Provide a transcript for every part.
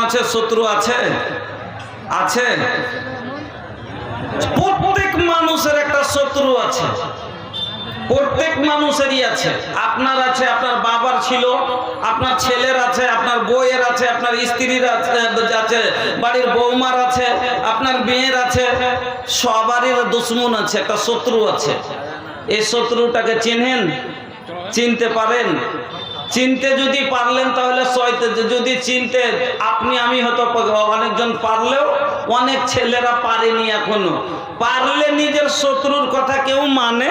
আছে, শত্রু আছে, আছে। প্রত্যেক মানুষের একটা শত্রু আছে, প্রত্যেক মানুষেরই আছে। আপনার আছে, আপনার বাবার ছিল, আপনার ছেলের আছে, আপনার বউয়ের আছে, আপনার স্ত্রীর আছে, বাড়ির বৌমার আছে, আপনার মেয়ের আছে, সবারই দুশ্মন আছে, একটা শত্রু আছে। এই শত্রুটাকে চিনেন? চিনতে পারেন? চিনতে যদি পারলেন তাহলে যদি চিনতে আপনি আমি হয়তো অনেকজন পারলেও অনেক ছেলেরা পারেনি এখনো। পারলে নিজের শত্রুর কথা কেউ মানে?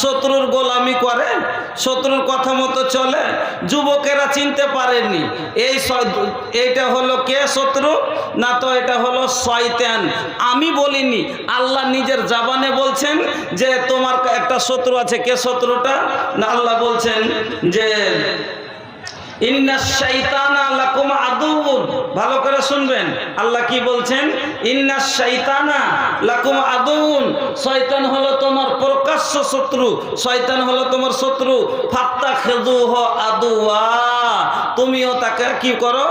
শত্রুর গোলামি করে, শত্রুর কথা মতো চলে? যুবকেরা চিনতে পারেনি এইটা হলো কে শত্রু? না তো এটা হলো শয়তান। আমি বলিনি, আল্লাহ নিজের জবানে বলছেন যে তোমার একটা শত্রু আছে। কে শত্রুটা? না আল্লাহ বলছেন যে ইন্নাশ শাইতানা লাকুম আদুউন। ভালো করে শুনবেন, আল্লাহ কি বলছেন? ইন্নাশ শাইতানা লাকুম আদুউন। শয়তান হলো তোমার প্রকাশ্য শত্রু, শয়তান হলো তোমার শত্রু। ফাত্তাখিযুহু আদুওয়া। তুমিও তাকে কি করো?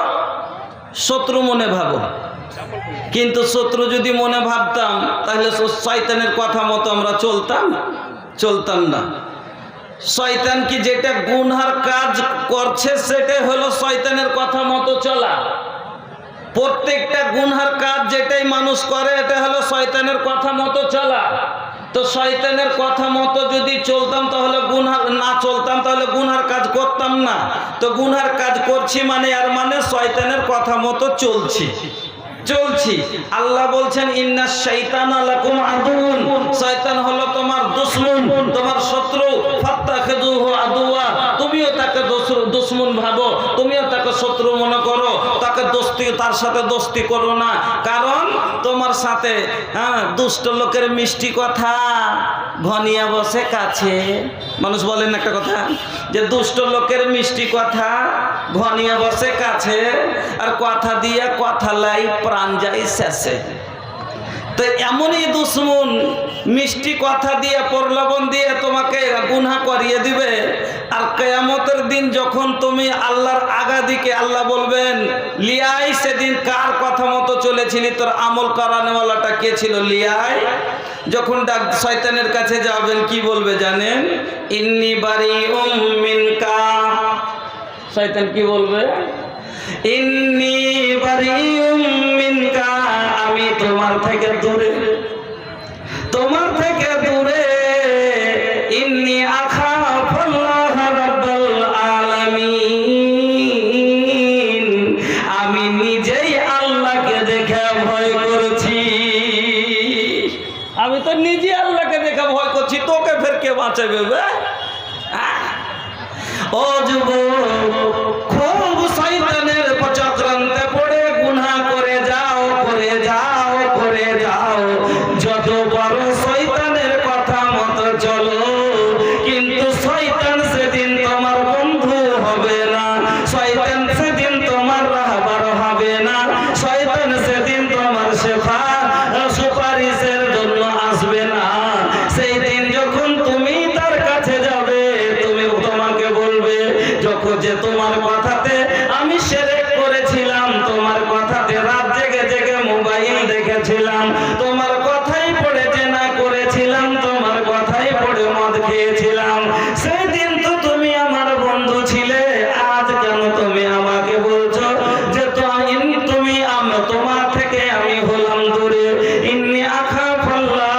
শত্রু মনে ভাবো। কিন্তু শত্রু যদি মনে ভাবতাম তাহলে শয়তানের কথা মতো আমরা চলতাম না। শয়তান কি যেটা গুনহার কাজ করছে সেটা হলো শয়তানের কথা মতো চলা। প্রত্যেকটা গুনহার কাজ যেটাই মানুষ করে এটা হলো শয়তানের কথা মতো চলা। তো শয়তানের কথা মতো যদি চলতাম তাহলে গুনহার না চলতাম তাহলে গুনহার কাজ করতাম না। তো গুনহার কাজ করছি মানে আর মানে শয়তানের কথা মতো চলছি। আল্লাহ বলছেন ইন্নাশ শাইতানা লাকুম আদুউন। শয়তান হলো তোমার দুশমন, তোমার শত্রু। ফাত্তাখিযুহু আদুওয়া। তুমিও তাকে দুশমন ভাবো, তুমিও তাকে শত্রু মনে করো। তার সাথে দোস্তি করো না, কারণ তোমার সাথে দুষ্ট লোকের মিষ্টি কথা ঘনিয়ে বসে কাছে। মানুষ বলেন একটা কথা যে দুষ্ট লোকের মিষ্টি কথা ঘনিয়ে বসে কাছে, আর কথা দিয়ে কথা লাই প্রাণ যায় শেষে। তো এমনই দুশ্মন মিষ্টি কথা দিয়ে প্রলোভন দিয়ে তোমাকে গুনাহ করিয়ে দিবে। আর কিয়ামতের দিন যখন তুমি আল্লাহর আগা দিকে আল্লাহ বলবেন লিয়াই, সেদিন কার কথা মতো চলেছিলি? তোর আমল করানোওয়ালাটা কে ছিল? লিয়াই। যখন শয়তানের কাছে যাবেন কি বলবে জানেন? ইন্নী বারিউম মিনকা। শয়তান কি বলবে? ইন্নী বারিউম মিনকা। আমি তোমার থেকে দূরে, তোমার থেকে দূরে। ইন্নী আখাফুল্লাহ রাব্বুল আলামিন। আমি নিজেই আল্লাহকে দেখে ভয় করছি। আমি তো নিজে আল্লাহকে দেখে ভয় করছি, তোকে ফের কে বাঁচাবে? ও যুবক, খুব শয়তানের চক্রান্তে পড়ে গুনাহ করে যাও। যত বড় শয়তানের কথা মতো চলো, কিন্তু শয়তান সেদিন তোমার বন্ধু হবে না। শয়তান সেদিন তোমার রাহবার হবে না। শয়তান সেদিন তোমার সুপারিশের জন্য আসবে না। সেই দিন যখন তুমি তার কাছে যাবে, তোমাকে বলবে যে তোমার কথাতে আমি শিরক করেছিলাম, তোমার কথাতে রাত জেগে জেগে মোবাইল দেখেছিলাম, তোমার কথাই পড়ে জেনা করেছিলাম, তোমার কথাই পড়ে মদ খেয়েছিলাম। সেদিন তো তুমি আমার বন্ধু ছিলে, আজ কেন তুমি আমাকে বলছো যে তুমি তোমার থেকে আমি হলাম দূরে? ইন্নী আখাফুল্লাহ।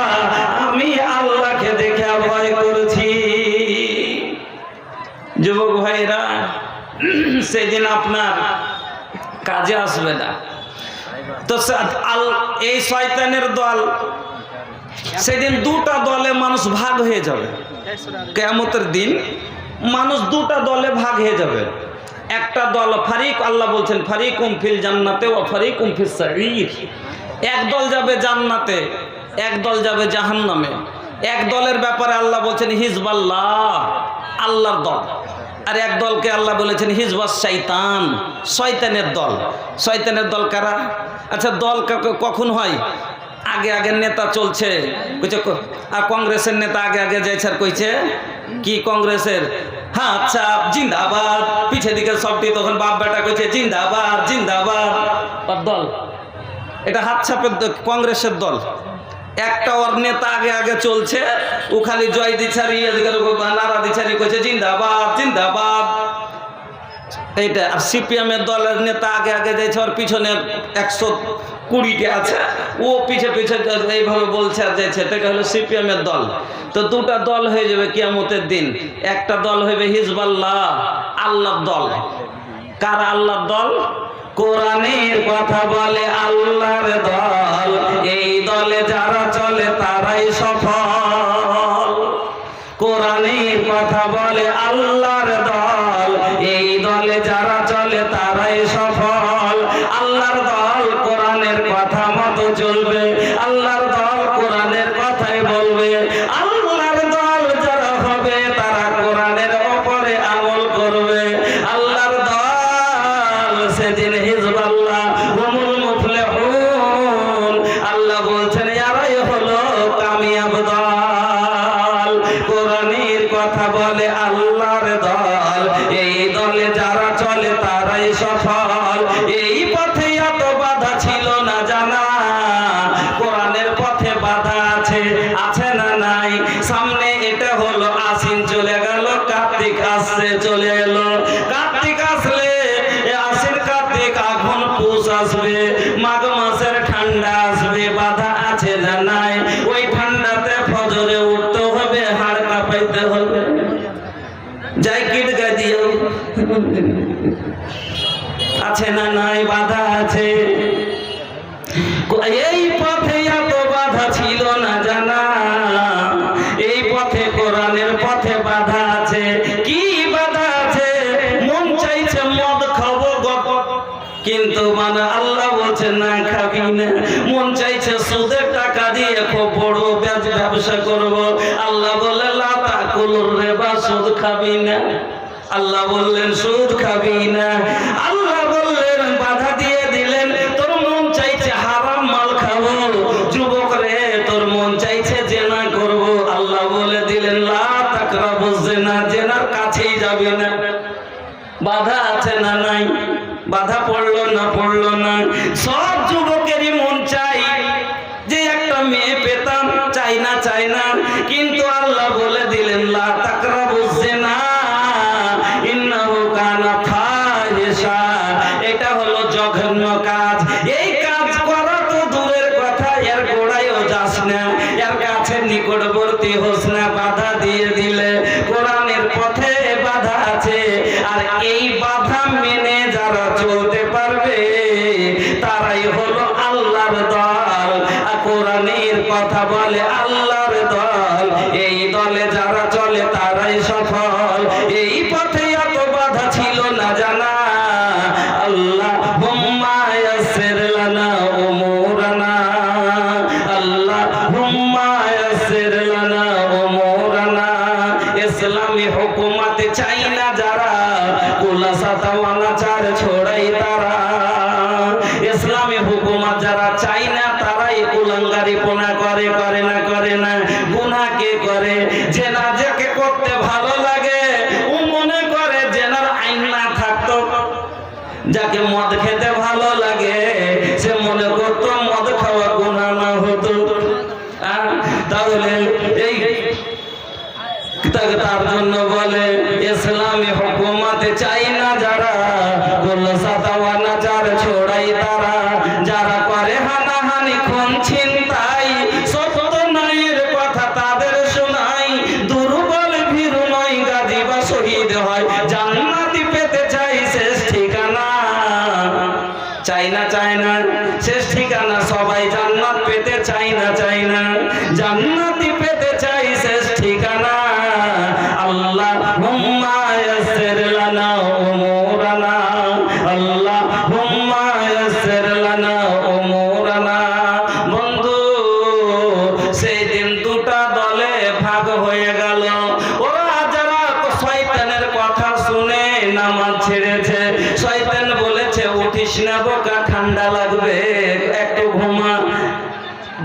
আমি আল্লাহকে দেখে ভয় করছি। যুবক ভাইরা, সেদিন আপনার কাজে আসবে না। তো এই শয়তানের দল সেদিন দুটা দলে মানুষ ভাগ হয়ে যাবে। কিয়ামতের দিন মানুষ দুটা দলে ভাগ হয়ে যাবে। একটা দল ফারিক, আল্লাহ বলছেন ফারিকুম ফিল জান্নাতে ওয়া ফারিকুম ফিস সাঈর। এক দল যাবে জান্নাতে, এক দল যাবে জাহান্নামে। এক দলের ব্যাপারে আল্লাহ বলছেন হিজবাল্লাহ, আল্লাহর দল। আর এক দলকে আল্লাহ বলেছেন হিজবাস শয়তান, শয়তানের দল। শয়তানের দল কারা? আচ্ছা, দল কখন হয়? আগে আগে নেতা চলছে কইছে, আর কংগ্রেসের নেতা আগে আগে যাইছে আর কইছে কি কংগ্রেসের হ্যাঁ আচ্ছা জিন্দাবাদ, পিছে দিকে সবটি তখন বাপ বেটা কইছে জিন্দাবাদ জিন্দাবাদ। দল, এটা হাত ছাপের কংগ্রেসের দল। একটা ওর নেতা আগে আগে চলছে, ও খালি জয় দিছারি নারা দিছারি করছে জিন্দাবাদ জিন্দাবাদ। এইটা আর সিপিএম এর দলের নেতা আগে আগে যাইছে, ওর পিছনে 120টা আছে, ও পিছে পিছে এইভাবে বলছে আর যাইছে। এটা হলো সিপিএম এর দল। তো দুটা দল হয়ে যাবে কিয়ামতের দিন। একটা দল হইবে হিজবাল্লাহ, আল্লাহর দল। কার আল্লাহর দল? কোরআনের কথা বলে আল্লাহর দল। এই দলে যারা চলে তারাই সফল। কোরআনের কথা বলে আল্লাহর দল। এই দলে যারা চলে তারাই সফল। আল্লাহর দল কোরআনের কথা মতো চলবে, আল্লাহর দল কোরআনের কথাই বলবে। আল্লাহর দল যারা হবে তারা কোরআনের উপরে আমল করবে। আল্লাহর দল সেদিন হিজবাল্লাহ হুমুল মুফলিহুন। আল্লাহ বলছেন এরাই হলো কামিয়াব দল। কোরআনের কথা বলে আল্লাহর দল। এই দলে যারা চলে তারাই সফল। এই পথে এত বাধা ছিল না জানা, কোরআনের পথে বাধা আছে, আছে না নাই? সামনে এটা হলো আশ্বিন চলে গেল, কার্তিক আসছে চলে এলো। কার্তিক আসলে আশ্বিন কার্তিক আঘন পুষ আসবে, মাঘ মাসের ঠান্ডা আসবে, বাধা আছে না নাই? ওই ঠান্ডাতে ফজরে উঠতে হবে, হাড় কাঁপাইতে হবে, জ্যাকেট গাদিও আছে না নাই? বাধা আছে। এই পথে এত বাধা ছিল না জানা, এই পথে কোরআনের পথে বাধা আছে। কি বাধা আছে? মন চাইছে মদ খাবো কিন্তু মানে আল্লাহ বলছে না খাবি না। মন চাইছে সুদের টাকা দিয়ে খুব বড় ব্যবসা করব, আল্লাহ বলে লা তাকুলুর রিবা, সুদ খাবি না। আল্লাহ বললেন সুদ খাবি না। আল্লাহ বললেন বাধা দিয়ে দিলেন, তোর মন চাইছে হারাম মাল খাবো, যুবক রে তোর মন চাইছে জেনা করব, আল্লাহ বলে দিলেন লা তাকরাবুজ জিনা, জেনার কাছেই যাবে না। বাধা আছে না নাই? বাধা পড়লো না পড়লো না? সব যুবকেরই মন চাই যে একটা মেয়ে পেতাম, চাই না চাই না, কিন্তু আল্লাহ বলে দিলেন লা তাকরাবুজ জিনা ইন্নাহু কানা ফাহিশা। এটা হলো জঘন্য কাজ। এই কাজ করা তো দূরের কথা, এর গোড়ায়ও যাস না, এর কাছে নিকটবর্তী হোস না। বাধা দিয়ে দিলে কোরআনের পথে বাধা আছে, আর এই বাধা মেনে যারা চলতে পারবে তারাই হলো আল্লাহর দল। আর কোরআনের কথা বলে আল্লাহর দল। এই দলে যারা চলে তারাই সফল। এই পথে এত বাধা ছিল না জানা। আল্লাহুম্মা ইয়াসসির লানা উমুরানা, আল্লাহুম্মা ইয়াসসির লানা উমুরানা। ইসলামী হুকুমত চাই না যারা, কুলাসাতা অনাচার ছোড়াই তারা। ইসলামী হুকুমত যারা চাই না তারাই কুলাঙ্গারিপনা করে, করে না করে না? গুনাহ কে করে? জেনা যাকে করতে ভালো লাগে ও মনে করে জেনার আইন না থাকতো। যাকে মদ খেতে ভালো লাগে সে মনে করতো মদ খাওয়া গুনাহ না হতো। তাহলে এই তার জন্য বলে ইসলামী হুকুমতে চাই না যারা, গোলসাতা অনাচার ছোড়াই তারা। যারা করে হানাহানি খুন ছিনতাই, সত্য নাইয়ের কথা তাদের শোনাই। দুর্বল ভীরু নয় গাজী বা শহীদ হয়, জান্নাতি পেতে চাই শেষ ঠিকানা। চাই না চাই না শেষ ঠিকানা, সবাই জান্নাত পেতে চাই না চাই না, জান্নাতি পেতে চাই শেষ ঠিকানা। আল্লাহুম্মা ইয়াসসির লানা উমুরানা, আল্লাহুম্মা ইয়াসসির লানা উমুরানা। বন্ধু, সেই দিন দুটা দলে ভাগ হয়ে গেল। ওরা যারা শয়তানের কথা শুনে নামাজ ছেড়েছে, শয়তান বলেছে উঠিস না বোকা, ঠান্ডা লাগবে, একটু ঘুমা,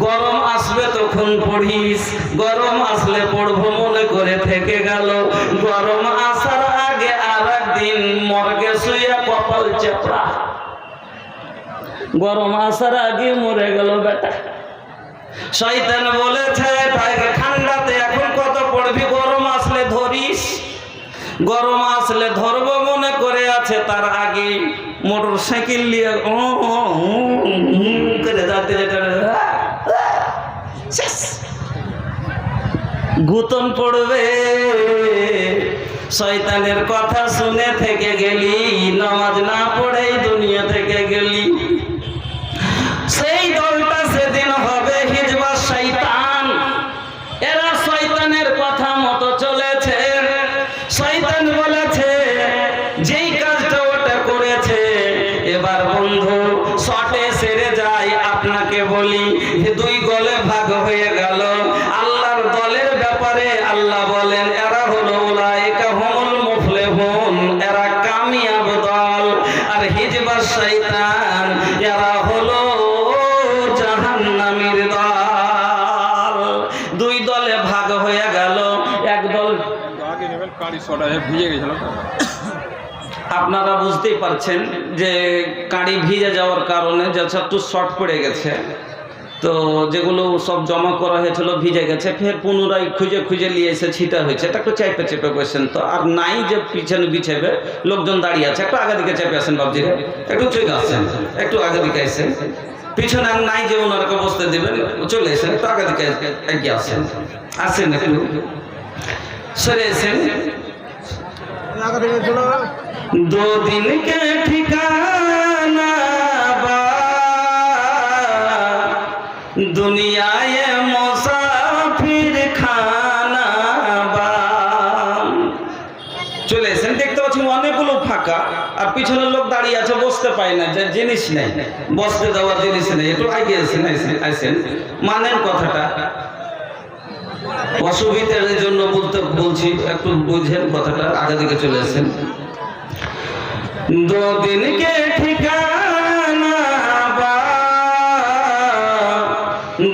গরম আসবে তখন পড়িস, গরম আসলে পড়বো মনে করে থেকে গেল। গরম আসার আগে আর একদিন মর্গে শুয়ে কপাল চেপড়া। গরম আসার আগে মরে গেল বেটা। শয়তান বলেছে তাকে ঠান্ডাতে এখন কত পড়বি, গরম আসলে ধরিস। গরম আসলে ধরবো মনে করে আছে, তার আগে মোটর সাইকেল নিয়ে করে যাতে গুতন পড়বে। শয়তানের কথা শুনে থেকে গেলি, নামাজ না পড়েই দুনিয়া থেকে গেলি। সেই দলটা সেদিন হবে হিজবা শয়তান। এরা শয়তানের কথা মতো চলেছে। শয়তান বলেছে যেই কাজটা ওটা করেছে। এবার বন্ধু শটে সেরে যায়। আপনাকে বলি দুই দলে ভাগ হয়ে গেল। আল্লাহর দলের ব্যাপারে আল্লাহ বলেন এরা হলো উলাইকা হুমুল মুফলিহুন, এরা কামিয়াব দল। আর হিজবা শয়তান এরা হলো জাহান্নামীর দল। দুই দলে ভাগ হয়ে গেল। এক দল আপনারা বুঝতেই পারছেন যে কাঁড়ি ভিজে যাওয়ার কারণে যে একটু শর্ট পড়ে গেছে, তো যেগুলো সব জমা করা হয়েছিল ভিজে গেছে, ফের পুনরায় খুঁজে খুঁজে নিয়ে এসে ছিটা হয়েছে। এটা একটু চেপে চেপে বসেন তো, আর নাই যে পিছনে বিছাবে, লোকজন দাঁড়িয়ে আছে, একটু আগে দিকে চেপে আসেন বাবজিরা, একটু চলে আসেন, একটু আগে দিকে আসেন। পিছনে আর নাই যে ওনারকে বসতে দেবেন, চলে এসেন, একটু আগে দিকে এগিয়ে আসেন, আসেন একটু সরে এসেন। दो दिन के ठिकाना बा दुनिया ये मुसाफिर खाना बा। চলে এসেন। দেখতে পাচ্ছি অনেকগুলো ফাঁকা, আর পিছনের লোক দাঁড়িয়ে আছে, বসতে পায় না, যে জিনিস নেই, বসতে দেওয়ার জিনিস নেই। একটু আগে এসেন, আসেন, মানেন কথাটা। অসুবিধার জন্য বলছি, একটু বুঝেন কথাটা, আগে দিকে চলে আসেন। दो दिन के ठिकाना बा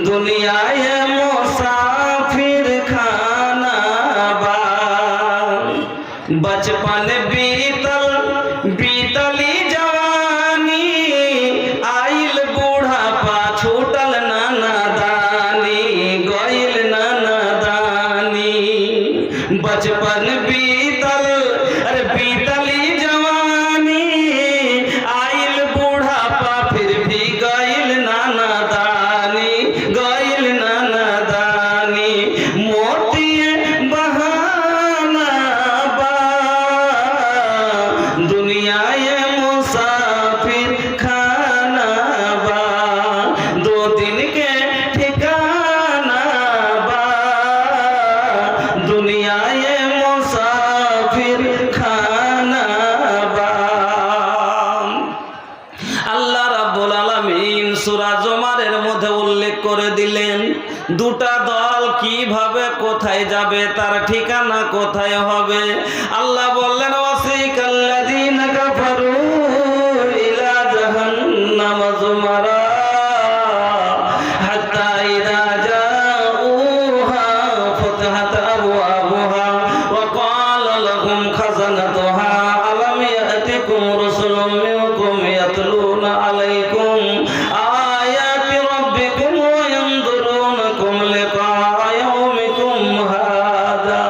दुनिया ये मुसाफिर खाना बा। बचपन बीतल बीतली जवानी, आइल बूढ़ापा छूटल नाना दानी, गइल नाना दानी। बचपन बीतल अरे बीतली দুটা দল কিভাবে কোথায় যাবে, তার ঠিকানা কোথায় হবে। আল্লাহ বললেন ওয়াসিকাল্লাযীনা কাফারু ইলা জাহান্নাম যুমারা হাত্তা ইযা জাউহা ফাতাহাত আবওয়াবুহা ওয়া ক্বালা লাহুম খাযানাতুহা আলাম ইয়াতিকুম রাসূলুম মিনকুম ইয়াতলুনা আলাইকুম আয়াতি রাব্বিকুম ওয়া ইয়ানযুরুনাকুম লিকা ইয়াউমিকুম হাযা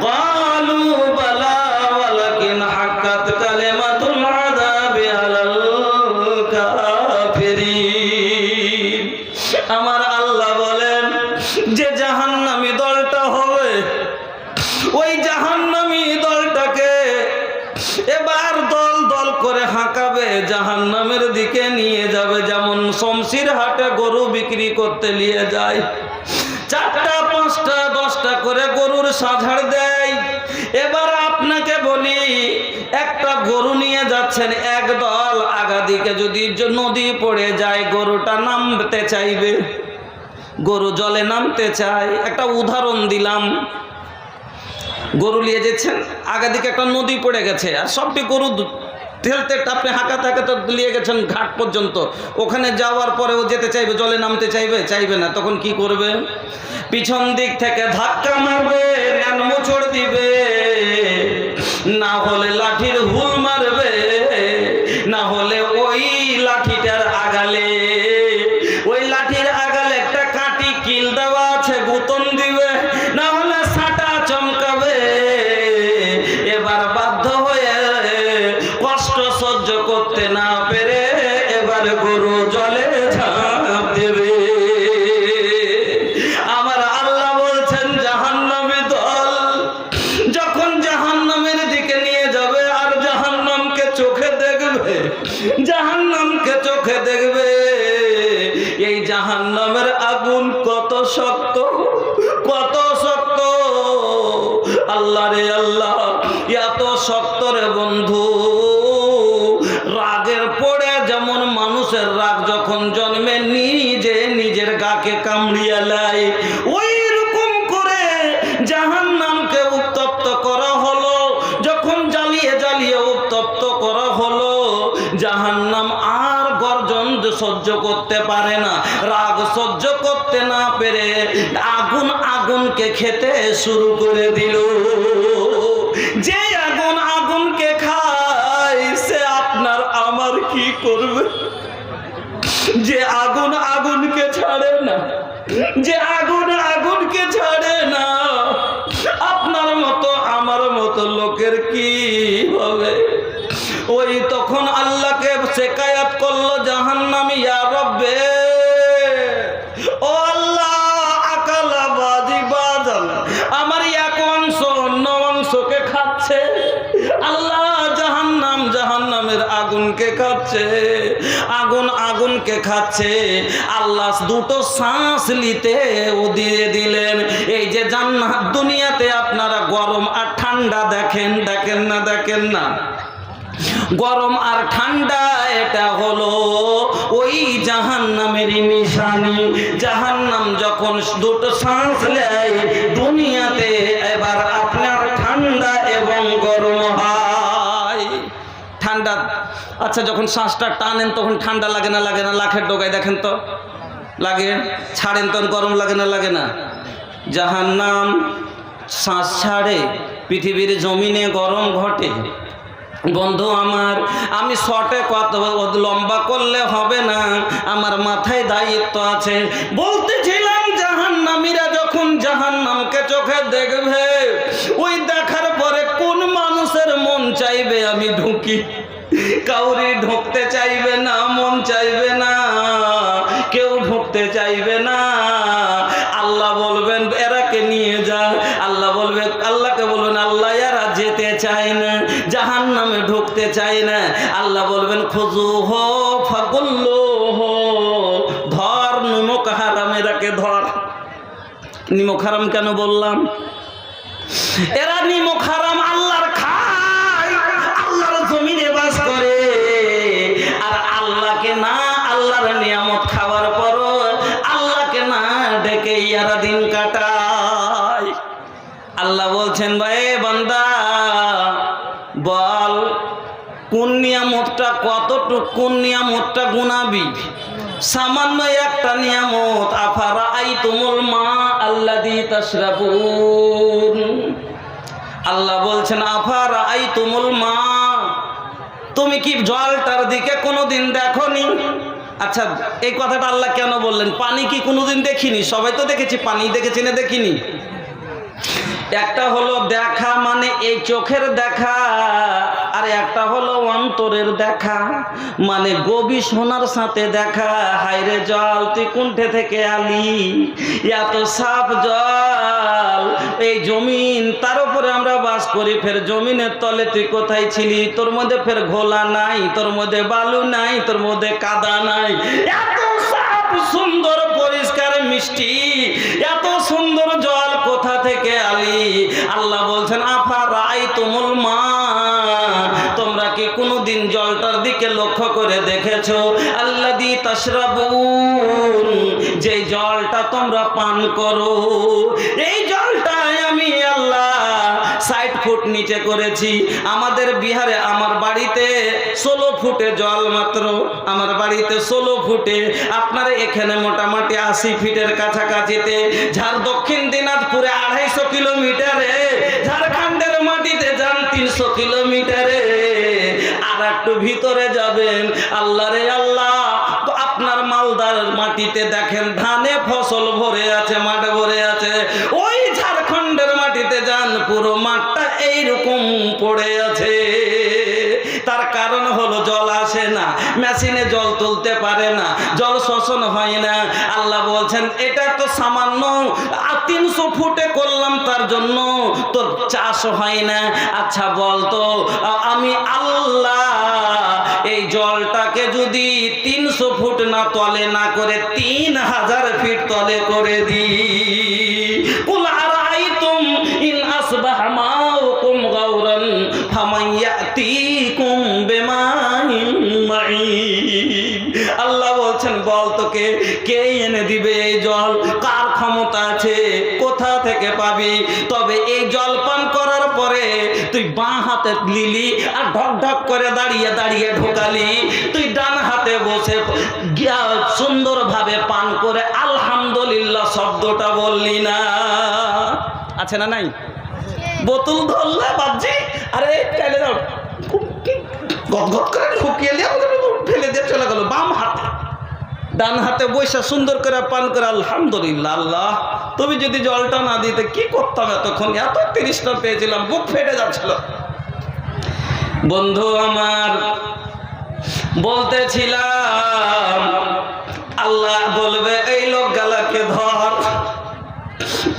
ক্বালু বালা ওয়ালাকিন হাক্কাত কালিমাতুল আযাবি আলাল কাফিরিন। আমার আল্লাহ বলেন যে জাহান্নামী দলটা হবে, ওই জাহান্নামী দলটাকে এবার দল দল করে হাঁকাবে, জাহান্নামের দিকে নিয়ে যাবে। যেমন শমশির হাটে গরু বিক্রি করতে নিয়ে যায়, 4টা 5টা 10টা করে গরুর সাঝাড় দেয়। এবার আপনাকে বলি, একটা গরু নিয়ে যাচ্ছেন এক দল, আগা দিকে যদি নদী পড়ে যায় গরুটা নামতে চাইবে, গরু জলে নামতে চায়। একটা উদাহরণ দিলাম, গরু নিয়ে যাচ্ছেন, আগা দিকে একটা নদী পড়ে গেছে, আর সবটি গরু ঠেলতে আপনি হাঁকাতে হাঁকাতে নিয়ে গেছেন ঘাট পর্যন্ত। ওখানে যাওয়ার পরে ও যেতে চাইবে, জলে নামতে চাইবে না, তখন কি করবে? পিছন দিক থেকে ধাক্কা মারবে, মোচড় দিবে, না হলে লাঠির হুল মারবে, না হলে ওই লাঠিটার আগা আগালে, ওই লাঠির আগালে একটা কাঠি কিল দেওয়া আছে, গুতন দিবে, না হলে সাটা চমকাবে। এবার বাধ্য হয়ে কষ্ট সহ্য করতে না পেরে এবার গরু জলে ঝাঁপ দেবে। আমার আল্লাহ বলছেন জাহান্নামী দল যখন জাহান্নামের দিকে নিয়ে যাবে আর জাহান্নামকে চোখে দেখবে, জাহান্নামকে চোখে দেখবে, এই জাহান্নামের আগুন কত শক্ত, কত শক্ত। আল্লাহ রে আল্লাহ, এত শক্ত রে বন্ধু। রাগের পড়ে যেমন মানুষের রাগ যখন জন্মে নিজে নিজের গাকে কামড়িয়া লাই, ওই রকম করে জাহান্নামকে উত্তপ্ত করা হলো। যখন জ্বালিয়ে জ্বালিয়ে উত্তপ্ত করা হলো, জাহান্নাম আর গর্জন সহ্য করতে পারে না, রাগ সহ্য করতে না পেরে আগুন আগুনকে খেতে শুরু করে দিল। যে আগুন আগুনকে খায় সে আপনার আমার কি করবে? যে আগুন আগুনকে ছাড়ে না, যে আগুন আগুনকে ছাড়ে না, আপনার মতো আমার মতো লোকের কি হবে? ওই তখন আল্লাহকে শিকায়াত করলো জাহান্নামী, ইয়া রব্বে, ও আল্লাহ, আকালা বাজি বাজাল, আমার এক অংশ অন্য অংশকে খাচ্ছে। আল্লাহ, জাহান্নাম জাহান্নামের আগুনকে খাচ্ছে, আগুন আগুনকে খাচ্ছে। আল্লাহ দুটো শ্বাস নিতে ও দিয়ে দিলেন। এই যে জান্নাত, দুনিয়াতে আপনারা গরম আর ঠান্ডা দেখেন, দেখেন না? দেখেন না? গরম আর ঠান্ডা এটা হলো ওই জাহান্নামেরই নিশানি। জাহান্নাম যখন দুটো শ্বাস নেয় দুনিয়াতে, এবার আপনার ঠান্ডা এবং গরম হয়। ঠান্ডা, আচ্ছা, যখন শ্বাসটা টানেন তখন ঠান্ডা লাগে না? লাগে না? লাখের ডগায় দেখেন তো, লাগে। ছাড়েন তখন গরম লাগে না? লাগে না? জাহান্নাম শ্বাস ছাড়ে, পৃথিবীর জমিনে গরম ঘটে। বন্ধু আমার, আমি শর্টে কত লম্বা করলে হবে না, আমার মাথায় দায়িত্ব আছে। বলতেছিলাম জাহান্নামীরা যখন জাহান্নামকে চোখে দেখবে, ওই দেখার পরে কোন মানুষের মন চাইবে আমি ঢুকি? কাউরি ঢুকতে চাইবে না, মন চাইবে না, কেউ ঢুকতে চাইবে না। আল্লাহ বলবেন এরাকে নিয়ে যা। আল্লাহ বলবে, আল্লাহকে বলবেন আল্লাহ এরা যেতে চায় না, জাহান্নামে ঢুকতে চায় না। আল্লাহ বলবেন খুজু হো ফাগুল্লো হো, ধর, নিমক হারাম, এরাকে ধর। নিমক হারাম কেন বললাম? এরা নিমক হারাম আল্লাহর খায়, আল্লাহর জমিনে বাস করে, আর আল্লাহকে না, আল্লাহর নিয়ামত খাওয়ার পরও আল্লাহকে না ডেকে ইয়ারা দিন কাটায়। আল্লাহ বলছেন, ভাই বান্দা বল কোন নিয়ামতটা, কতটুক কোন নিয়ামতটা গুনাবি? সামান্য একটা নিয়ামত। আফারা আই তুমুল মা আল্লাযী তাশরাবুন। আল্লাহ বলছেন আফারা আই তুমুল মা, তুমি কি জলটার দিকে কোনোদিন দেখোনি? আচ্ছা, এই কথাটা আল্লাহ কেন বললেন? পানি কি কোনোদিন দেখিনি? সবাই তো দেখেছি, পানি দেখেছি না দেখিনি? একটা হলো দেখা, মানে এই চোখের দেখা, আর একটা হলো অন্তরের দেখা, মানে গবেষণার সাথে দেখা। হায়রে জল তুই কুণ্ঠে থেকে আলি, এত সাফ জল, এই জমিন, তার উপরে আমরা বাস করি। ফের জমিনের তলে তুই কোথায় ছিলি? তোর মধ্যে ফের ঘোলা নাই, তোর মধ্যে বালু নাই, তোর মধ্যে কাদা নাই। এত সাফ সুন্দর পরিষ্কার মিষ্টি এত সুন্দর জল কোথা থেকে আলি? আল্লাহ বলছেন আফারা আই তুমুল মা, তোমরা কি কোনোদিন জলটার দিকে লক্ষ্য করে দেখেছো? আল্লাযী তাশরাবুন, যে জলটা তোমরা পান করো, এই জলটাই আমি আল্লাহ 60 ফুট নিচে করেছি। আমাদের বিহারে, আমার বাড়িতে 16 ফুটে জল মাত্র, আমার বাড়িতে 16 ফুটে। আপনার এখানে মোটামুটি 80 ফিটের কাছাকাছিতে। ঝাড় দক্ষিণ দিনাজপুরে 250 কিলোমিটারে, ঝাড়খণ্ডের মাটিতে যান 300 কিলোমিটারে, আর একটু ভিতরে যাবেন, আল্লাহ রে আল্লাহ, আপনার মালদার মাটিতে দেখেন ধানে ফসল ভরে আছে, মাঠ ভরে আছে। ওই ঝাড়খণ্ডের মাটিতে যান, পুরো মাঠটা এইরকম পড়ে আছে। তার কারণ হলো জল আসে না, মেশিনে জল তুলতে পারে না, জল শোষণ হয় না। আল্লাহ বলছেন এটা তো সামান্য 300 ফুটে করলাম, তার জন্য তোর চাষ হয় না। আচ্ছা বলতো, আমি আল্লাহ এই জলটাকে যদি 300 ফুট না তলে না করে 3000 ফিট তলে করে দিই, কুল আরাইতুম ইন আসবাহা মাউকুম গাওরান ফামান ইয়াতিকুম বিমাইন মাঈন। আল্লাহ বলছেন বল তোকে কে এনে দিবে এই জল, কার ক্ষমতা আছে, কোথা থেকে পাবি? তবে এই জল পান করার পরে তুই বাঁ হাতে লিলি আর ঢক ঢক করে দাঁড়িয়ে দাঁড়িয়ে ঢোকালি, তুই ডান হাতে বসে সুন্দরভাবে পান করে আলহামদুলিল্লাহ শব্দটা বললি না, আছে না নাই? বোতল ধরলে বাবজি, আরে চাইলে দাও গদগদ করে ঢুকিয়ে ফেলে দিয়ে চলে গেল বাম হাতে। ডান হাতে বৈশা সুন্দর করে পান করে আলহামদুলিল্লাহ। আল্লাহ তুমি যদি জলটা না দিতে কি করতাম এতক্ষণ, এত 30টা পেয়েছিলাম, বুক ফেটে যাচ্ছিল। বন্ধু আমার বলতেছিলাম আল্লাহ বলবে এই লোক গালাকে ধর,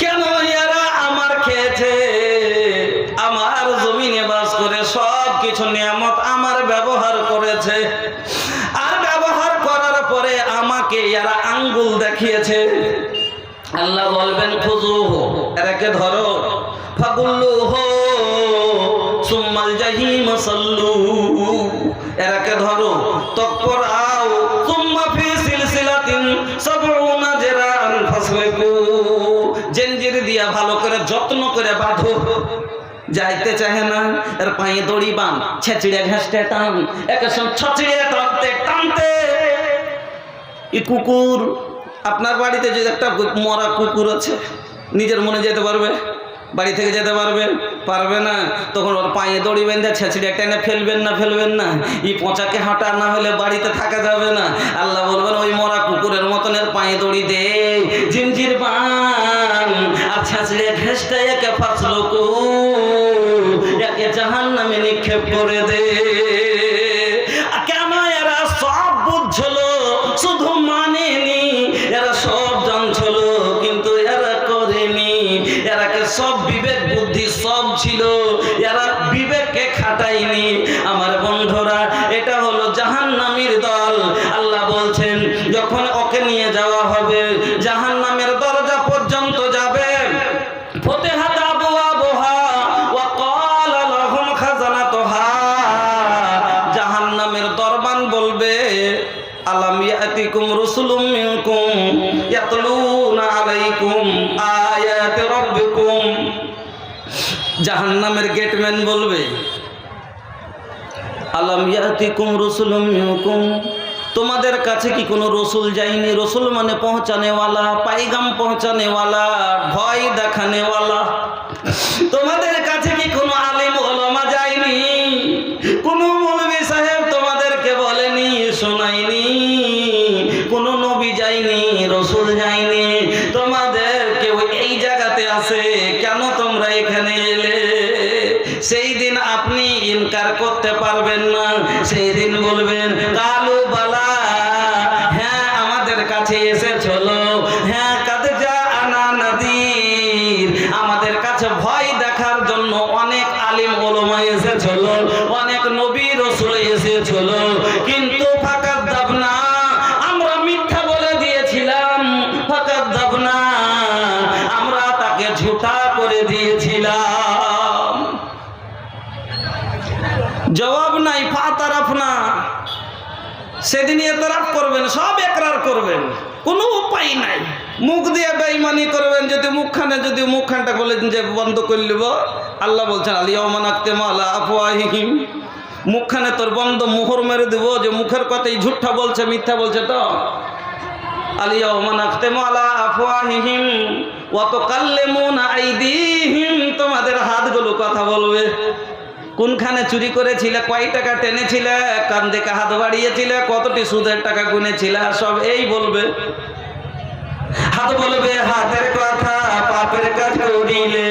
কেন এরা আমার খেয়েছে, আমার জমিনে বাস করে সব কিছু নিয়ামত আমার ব্যবহার করেছে, আর ব্যবহার করার পরে আমাকে এরা আঙ্গুল দেখিয়েছে। আল্লাহ বলবেন খুযুহু, এরাকে ধরো, ফাগুল্লুহু সুম্মাল জাহিম সাল্লু, এরাকে ধরো, তাকরাউ সুম্মা ফি সিলসিলাতিন সাবউনা জিরান ফাসলিকু, জঞ্জির দিয়া ভালো করে যত্ন করে বাঁধো, যাইতে চাহে না, এর পায়ে দড়ি বাঁধ, ছেঁচড়ে ঘাসতে টান, একে সঙ্গে ছচড়ে টানতে টানতে। এই কুকুর, আপনার বাড়িতে যদি একটা মরা কুকুর আছে, নিজের মনে যেতে পারবে? বাড়ি থেকে যেতে পারবে? পারবে না। তখন ওর পায়ে দড়ি বেঁধে ছেঁচড়ে টেনে ফেলবেন না, ফেলবেন না। এই পচাকে হাঁটা না হলে বাড়িতে থাকা যাবে না। আল্লাহ বলবেন ওই মরা কুকুরের মতন এর পায়ে দড়ি দে, জিঞ্জির বান, আর ছেঁচড়ে ঘেসটা একে ফাসলুকু, একে জাহান্নামে নিক্ষেপ করে দে। কেন? এরা সব বুঝছিল, শুধু মানেনি, এরা সব জানছিল কিন্তু এরা করেনি। এরাকে সব বিবেক বুদ্ধি সব ছিল, এরা বিবেককে খাটায়নি। আমার বন্ধুরা, এটা হলো জাহান্নামীর দল। আল্লাহ বলছেন যখন ওকে নিয়ে যাওয়া হবে, জাহান্নামের দরজা পর্যন্ত যাবে, ফতিহাত আবওয়াবুহা ওয়া ক্বালা লাহুম খাজানাতুহা, জাহান্নামের দরবান বলবে আলাম ইয়াতিকুম রাসূলুম মিনকুম ইয়াতলুনা আলাইকুম আয়াতি রাব্বিকুম। জাহান্নামের গেটম্যান বলবে আলাম ইয়াতিকুম রাসূলুম মিনকুম, তোমাদের কাছে কি কোনো রসুল যায়নি? রসুল মানে পৌঁছানেওয়ালা, পাইগাম পৌঁছানেওয়ালা, ভয় দেখানেওয়ালা। তোমাদের কাছে কি কোনো আলিম ওলামা যায়নি? কোনো মৌলভী সাহেব তোমাদেরকে বলেনি, শোনায়নি? কোনো নবী যায়নি, রসুল যায়নি? তোমাদের কেউ এই জায়গাতে আছে, কেন তোমরা এখানে এলে? সেই দিন আপনি ইনকার করতে পারবেন না। সেই দিন বলবেন কালু বালা, হ্যাঁ আমাদের কাছে এসেছিল, হ্যাঁ কাদ জাআনা নাযীর, আমাদের কাছে ভয় দেখার জন্য অনেক আলিম ওলামা এসেছিল, অনেক নবী রাসূল এসেছিল, কিন্তু ফাকাদ্দাবনা, আমরা মিথ্যা বলে দিয়েছিলাম, ফাকাদ্দাবনা, আমরা তাকে ঝুঠা করে দিয়েছিলাম। জবাব নাই, ফাতারাফনা, সেদিন এতরাফ করবেন, সব একরার করবেন, কোনো উপায় নাই। মুখ দিয়ে বেঈমানি করবেন, যদি মুখখানটা বলে যে বন্ধ করে নেব, আল্লাহ বলছেন আলিয়াউমা নাখতিমু আলা আফওয়াহিহিম, মুখখানে তোর বন্ধ, মোহর মেরে দেব যে মুখের কথাই ঝুঠা বলছে, মিথ্যা বলছে। তো আলিয়াউমা নাখতিমু আলা আফওয়াহিহিম ওয়া তুকাল্লিমুনা আইদিহিম, তোমাদের হাতগুলো কথা বলবে। কোনখানে চুরি করেছিলে, কয় টাকা টেনেছিলে, কান দিকে হাত বাড়িয়েছিলে, কতটি সুদের টাকা গুনেছিলে, সব এই বলবে। হাত বলবে হাতের কথা পাপের কাজ করিলে,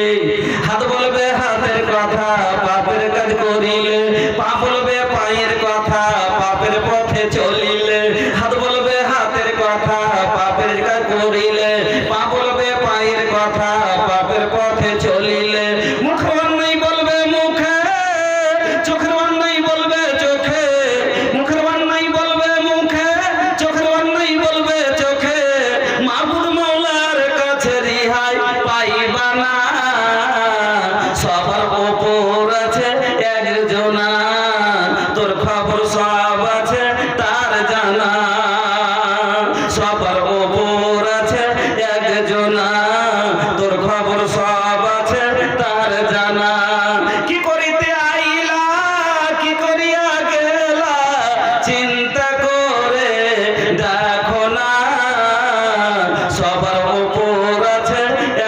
হাত বলবে হাতের কথা পাপের কাজ করিলে, পা বলবে পায়ের কথা পাপের পথে চলিলে, হাত বলবে হাতের কথা পাপের কাজ করিলে, পা বলবে পায়ের কথা পাপের পথে চলিলে, মুখ অন্যায় বলবে মুখে, চোখের অন্যায় বলবে চোখে, মুখের অন্যায় বলবে মুখে, চোখের অন্যায় বলবে চোখে, মাবুদ মাওলার কাছে রিহাই পাইবা না, সবার উপর আছে একজনা, তোর খবর সব আছে তার জানা, সবার উপর আছে একজনা, তোর খবর সব আছে তার জানা। কি করিতে আইলা কি করিয়া গেলা চিন্তা করে দেখো না, সবার উপর আছে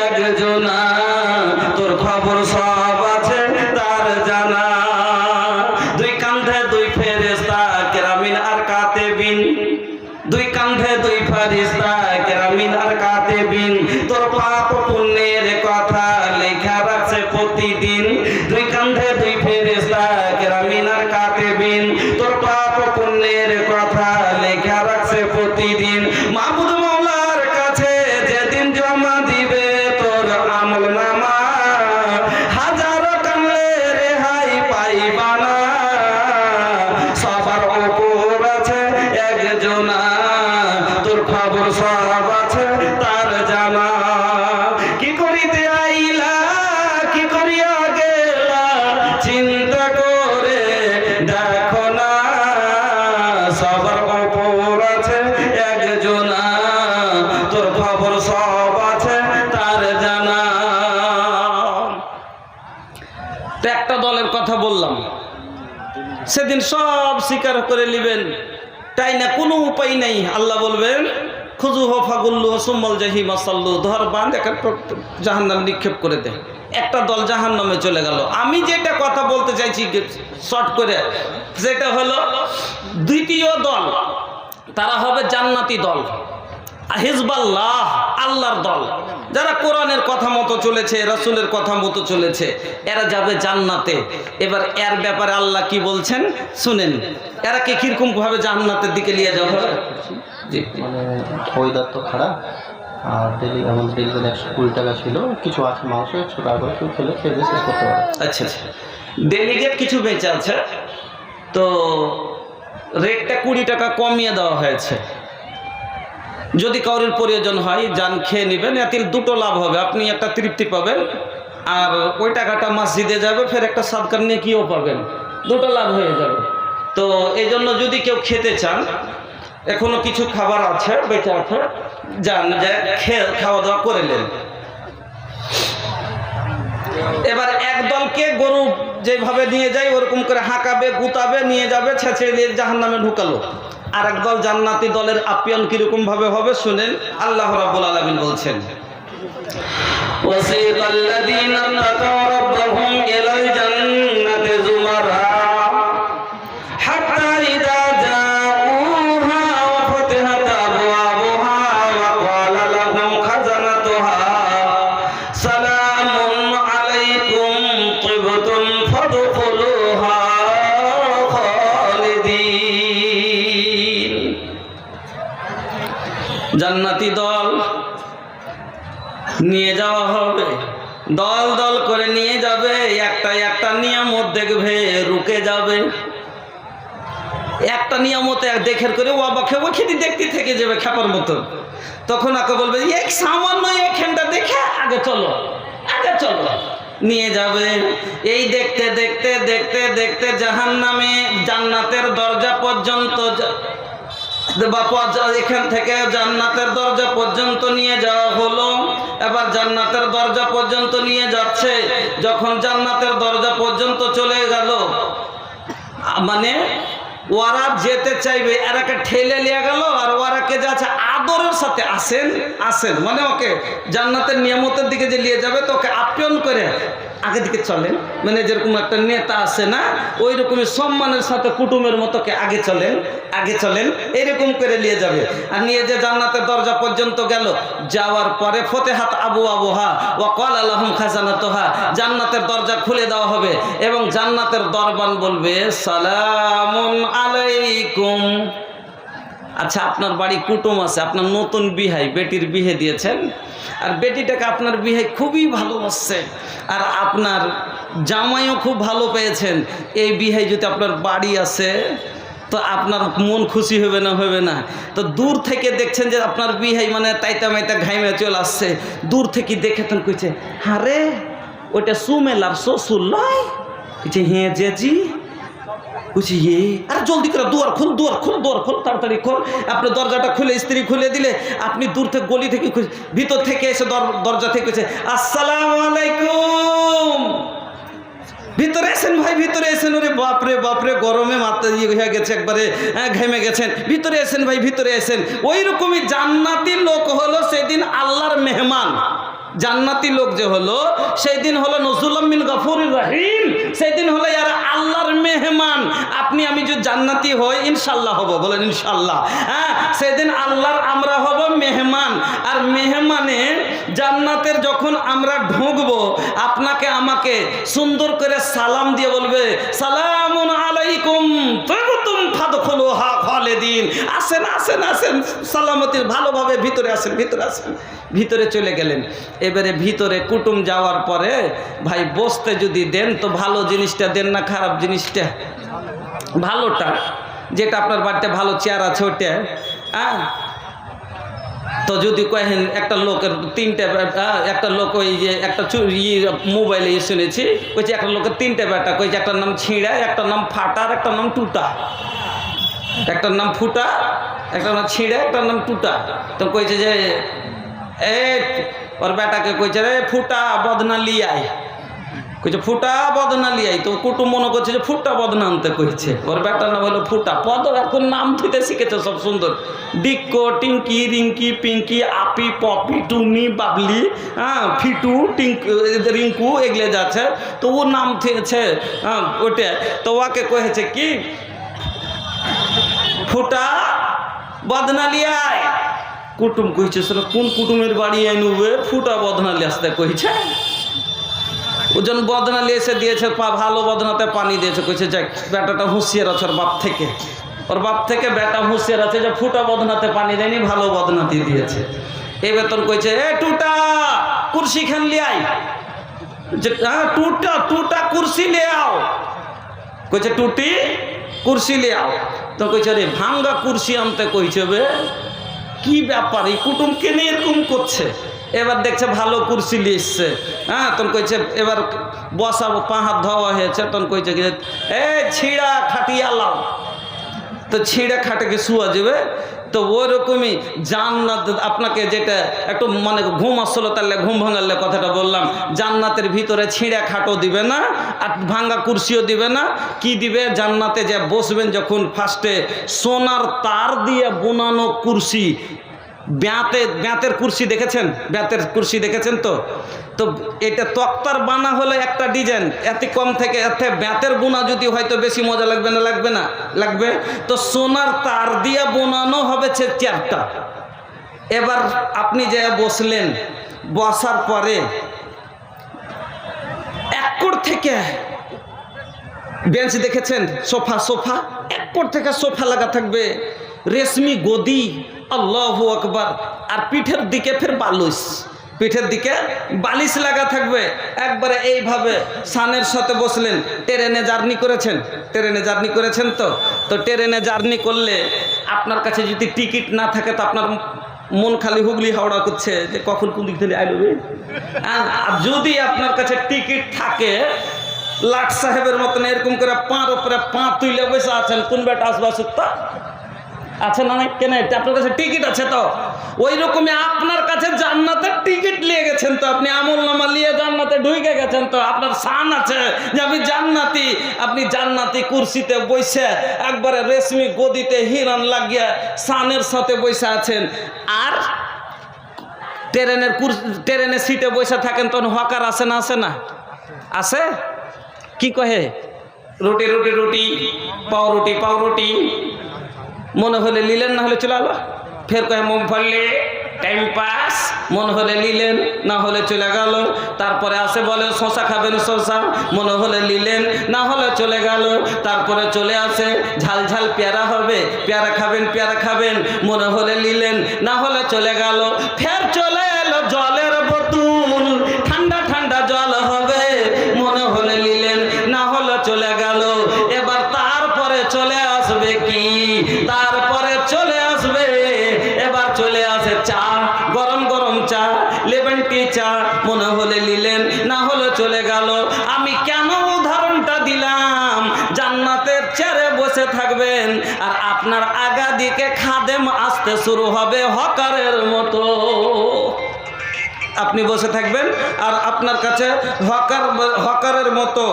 একজনা, তোর খবর সব আছে তার জানা। দুই কাঁধে দুই ফেরেশতা কেরামিন আর কাতেবিন, দুই কাঁধে দুই ফেরেশতা কেরামিন আর কাতেবিন, তোর পাপ পুণ্যের কথা লেখা রাখছে প্রতিদিন। দুই কাঁধে দুই ফেরেশতা কেরামিন আর কাতেবিন, তোর পাপ পুণ্যের কথা লেখা রাখছে প্রতিদিন। মাবুদ মাওলার কাছে যেদিন জমা দিবে তোর আমল নামা, হাজারো কানলে রেহাই পাইবা না, সবার উপর আছে একজনা, তোর খবর সব আছে তার জানা। কি করিতে আইলা কি করিয়া গেলা চিন্তা করে দেখো না, সবার উপর আছে একজনা, তোর খবর সব আছে তার জানা। তো একটা দলের কথা বললাম, সেদিন সব স্বীকার করে নেবেন, তাই না? কোনো উপায় নাই। আল্লাহ বলবেন খুজুহু ফাগুল্লুহু সুম্মাল জাহিমা সাল্লু, ধর বাঁধ একা জাহান্নামে নিক্ষেপ করে দে। একটা দল জাহান্নামে চলে গেল। আমি যেটা কথা বলতে চাইছি শর্ট করে, যেটা হলো দ্বিতীয় দল, তারা হবে জান্নাতি দল, হিজবাল্লাহ, আল্লাহর দল, যারা কোরআনের কথা মতো চলেছে, রাসূলের কথা মতো চলেছে, এরা যাবে জান্নাতে। এবার এর ব্যাপারে আল্লাহ কি বলছেন শুনেন, এরা কি কিরকম ভাবে জান্নাতের দিকে নিয়ে যাবে? জি, মানে ওয়েদার তো খারাপ, আর ডেলি আমাদের ডেলি 120 টাকা ছিল, কিছু আছে মাংস 100 টাকা করে কেউ খেলে খেয়ে শেষ করতে পারে। আচ্ছা, ডেলিগেট কিছু বেঁচে আছে, তো রেটটা 20 টাকা কমিয়ে দেওয়া হয়েছে। যদি কারোর প্রয়োজন হয় যান খেয়ে নেবেন, এতে দুটো লাভ হবে, আপনি একটা তৃপ্তি পাবেন, আর ওই টাকাটা মসজিদে যাবে, ফের একটা সাদকার নেকিও পাবেন, দুটো লাভ হয়ে যাবে। তো এই জন্য যদি কেউ খেতে চান, এখনো কিছু খাবার আছে বেঁচে আছে, যান যে খাওয়া দাওয়া করে নেন। এবার এক দলকে গরু যেভাবে নিয়ে যায় ওরকম করে হাঁকাবে, গুতাবে, নিয়ে যাবে, ছেঁচে দিয়ে জাহান্নামে ঢুকালো। আর একদল জান্নাতি দলের আপ্যায়ন কিরকম ভাবে হবে শুনেন। আল্লাহ রাব্বুল আলামিন বলছেন, ওয়াসিকাল লাযীনা তাকাউ রাব্বাহুম ইলাল জান্নাতি যুমারা হাত্তা ইযা জাউহা ওয়া ফুতিহাত আবওয়াবুহা ওয়া ক্বালা লাহুম খাজানাতুহা সালামুন আলাইকুম তিবতুম ফাদখুলুহা খালিদিন। জান্নাতি দল নিয়ে যাওয়া হবে, দল দল করে নিয়ে যাবে, একটা একটা নিয়ামত দেখবে রুকে যাবে, একটা নিয়ামতে দেখের করে অবাক হয়ে ওইখানে দেখতে থেকে যাবে খেপার মতো। তখন আকে বলবে এক সামান্য এখানটা দেখে আগে চলো, আগে চলো, নিয়ে যাবে। এই দেখতে দেখতে দেখতে দেখতে জাহান্নামে জান্নাতের দরজা পর্যন্ত, এখান থেকে জান্নাতের দরজা পর্যন্ত নিয়ে যাওয়া হলো। এবার জান্নাতের দরজা পর্যন্ত নিয়ে যাচ্ছে, যখন জান্নাতের দরজা পর্যন্ত চলে গেল, মানে ওরা যেতে চাইবে, এরাকে ঠেলে নিয়ে গেল, আর ওরাকে যাচ্ছে আদরের সাথে আসেন আসেন, মানে ওকে জান্নাতের নিয়ামতের দিকে যে নিয়ে যাবে, তো ওকে আপ্যায়ন করে আগে দিকে চলেন, মানে যেরকম একটা নেতা আছে না, ওই রকমই সম্মানের সাথে কুটুমের মতোকে আগে চলেন, এরকম করে নিয়ে যাবে। আর নিয়ে যে জান্নাতের দরজা পর্যন্ত গেল, যাওয়ার পরে ফতেহাত আবু আবুহা ওয়া ক্বালা লাহুম খাজানাতুহা, জান্নাতের দরজা খুলে দেওয়া হবে এবং জান্নাতের দরবান বলবে সালামুন আলাইকুম। আচ্ছা, আপনার বাড়ি কুটুম আছে, আপনার নতুন বিহাই বেটির বিয়ে দিয়েছেন, আর বেটিটাকে আপনার বিহাই খুবই ভালোবাসছে, আর আপনার জামাইও খুব ভালো পেয়েছেন। এই বিহাই যদি আপনার বাড়ি আছে তো আপনার মন খুশি হবে না? তো দূর থেকে দেখছেন যে আপনার বিহাই মানে তাইতা মাইতা ঘাইমে চলে আসছে, দূর থেকে দেখে তখন কইছে, হারে ওইটা সুমেলার শ্বশুর লয়? হ্যাঁ জেজি। বুঝি আরে জলদি করে দুয়ার খোল, তাড়াতাড়ি খোল। আপনি দরজাটা খুলে, স্ত্রী খুলে দিলে, আপনি দূর থেকে গলি থেকে ভিতর থেকে এসে দরজা থেকে আসসালামু আলাইকুম, ভিতরে এসেন ভাই, ভিতরে এসেন। ওরে বাপরে গরমে মাথা হয়ে গেছে, একবারে ঘেমে গেছেন, ভিতরে এসেন ভাই, ভিতরে এসেন। ওই রকমই জান্নাতি লোক হলো সেদিন আল্লাহর মেহমান। জান্নাতি লোক যে হলো সেই দিন হলো নজরুল্লাহ মিন গফুরির রহিম, সেই দিন হলো ইয়ার আল্লাহর মেহমান। আপনি আমি যদি জান্নাতি হই, ইনশাল্লাহ হব, বলেন ইনশাল্লাহ। হ্যাঁ, সেদিন আল্লাহর আমরা হব মেহমান। আর মেহমানে জান্নাতের যখন আমরা ঢুকবো, আপনাকে আমাকে সুন্দর করে সালাম দিয়ে বলবে সালামুন আলাইকুম ফাদতুম ফাদখুলুহা খালিদিন। আসেন সালামতির, ভালোভাবে ভিতরে আসেন। ভিতরে চলে গেলেন। এবারে ভিতরে কুটুম যাওয়ার পরে ভাই বসতে যদি দেন তো ভালো জিনিসটা দেন না খারাপ জিনিসটা? ভালোটা, যেটা আপনার বাড়িতে ভালো চেয়ার আছে ওটা। হ্যাঁ, তো যদি কহেন একটা লোকের একটা লোক ওই যে একটা মোবাইলে শুনেছি, কইছে একটা লোকের 3টে বেটা, কইছে একটার নাম ছিঁড়া, একটার নাম ফাটা, আর একটার নাম টুটা। একটার নাম ফুটা, একটার নাম ছিঁড়া, একটার নাম টুটা। তো কইছে যে ওর বেটাকে কইছে রে ফুটা বদনা লিয়াই, কইছে ফুটা বদনা লিয়াই। তো কুটুম মনে করছে যে ফুটা বদনা আনতে কইছে। ওর বেটার নাম হলো ফুটা। পদ এখন নাম থুতে শিখেছে সব সুন্দর, ডিক্কো, টিঙ্কি, রিঙ্কি, পিঙ্কি, আপি, পপি, টুনি, বাবলি, হ্যাঁ, ফিটু, রিঙ্কু, এগুলো যাচ্ছে। তো ও নাম থুয়েছে, হ্যাঁ ওটা। তো ওকে কয়েছে কি ফুটা বদনা লিয়াই। কুটুম কইছে কোন কুটুমের বাড়ি আইনুবে ফুটা বদনা লিয়ে আসতে কইছে। ওজন বদনা লিয়ে এসে দিয়েছে, ভালো বদনাতে পানি দিয়েছে। কইছে যাক বেটাটা হুঁশিয়ার আছে ওর বাপ থেকে বেটা হুঁশিয়ার আছে যে ফুটা বদনাতে পানি দেয়নি, ভালো বদনাতে দিয়েছে। এই বেতন কইছে টুটা কুরসি খান লিয়াই, টুটা কুরসি লিয়ে আও। কইছে টুটি কুরসি লিয়ে আও। তো কইছে রে ভাঙ্গা কুরসি আনতে কইছে বে, কি ব্যাপার, এই কুটুম কেনে এরকম করছে। এবার দেখছে ভালো কুরসি নিয়ে এসছে। হ্যাঁ, তখন কইছে এবার বসাবো, পা হাত ধোয়া হয়েছে। তখন কইছে কি ছিঁড়া খাটিয়া লাও। তো ছিঁড়া খাটাকে শুয়া যাবে। তো ওরকমই জান্নাত, আপনাকে যেটা একটু মানে ঘুম আসলো তাহলে ঘুম ভাঙালে কথাটা বললাম, জান্নাতের ভিতরে ছিঁড়া খাটও দিবে না আর ভাঙ্গা কুরসিও দিবে না। কি দিবে? জান্নাতে যে বসবেন যখন ফার্স্টে সোনার তার দিয়ে বোনানো কুরসি, ব্যাতের কুরসি দেখেছেন? ব্যাতের কুরসি দেখেছেন তো? তো এটা তক্তার বানা হলে একটা ডিজাইন, এত কম থেকে এতে ব্যাতের বোনা যদি হয়তো বেশি মজা লাগবে না? লাগবে। তো সোনার তার দিয়ে বোনানো হবে চেয়ারটা। এবার আপনি যে বসলেন, বসার পরে এক কোণ থেকে বেঞ্চ দেখেছেন, সোফা এক কোণ থেকে সোফা লাগা থাকবে, রেশমি গদি, আল্লাহু আকবার। আর পিঠের দিকে ফের বালিশ লাগা থাকবে। একবারে এইভাবে সানের সাথে বসলেন। ট্রেনে জার্নি করেছেন তো ট্রেনে জার্নি করলে আপনার কাছে যদি টিকিট না থাকে তো আপনার মন খালি হুগলি হাওড়া করছে যে কখন কোন দিক থেকে আইলবে। আর যদি আপনার কাছে টিকিট থাকে, লাট সাহেবের মতন এরকম করে পাঁর উপরে পা তুলে বসে আছেন, কোন বেটা আসবা সুত্তা আছে না? কেন আপনার কাছে টিকিট আছে তো ওই রকমই আপনার কাছে জান্নাতের টিকিট নিয়ে গেছেন, তো আপনি আমলনামা নিয়ে জান্নাতে ঢুকে গেছেন, তো আপনার শান আছে যে আমি জান্নাতি। আপনি জান্নাতি কুরসিতে বসে একবারে রেশমি গদিতে হিরান লাগিয়ে শানের সাথে বসে আছেন। আর ট্রেনের সিটে বসে থাকেন, তখন হকার আসে না? আছে কি কহে রুটি রুটি রুটি পাউরুটি পাউরুটি মনে হলে নিলেন না হলে চলে আলো ফের কহে মুগফলি টাইম পাস মনে হলে নিলেন না হলে চলে গেল তারপরে আসে বলে শশা খাবেন শশা মনে হলে নিলেন না হলে চলে গেল তারপরে চলে আসে ঝাল ঝাল পেয়ারা হবে পেয়ারা খাবেন মনে হলে নিলেন না হলে চলে গেল ফের চলে এলো জলের বোতল ঠান্ডা ঠান্ডা জল হবে মনে হলে নিলেন না হলে চলে গেল এবার তারপরে চলে আসবে কি তারপরে চলে আসবে এবার চলে আসে চা গরম গরম চা লেমন টি চা মনে হলে নিলেন না হলে চলে গেল আমি কেন উদাহরণটা দিলাম জান্নাতের চেয়ারে বসে থাকবেন আর আপনার আগা দিকে খাদেম আসতে শুরু হবে হকারের মতো আপনি বসে থাকবেন আর আপনার কাছে হকারের মতো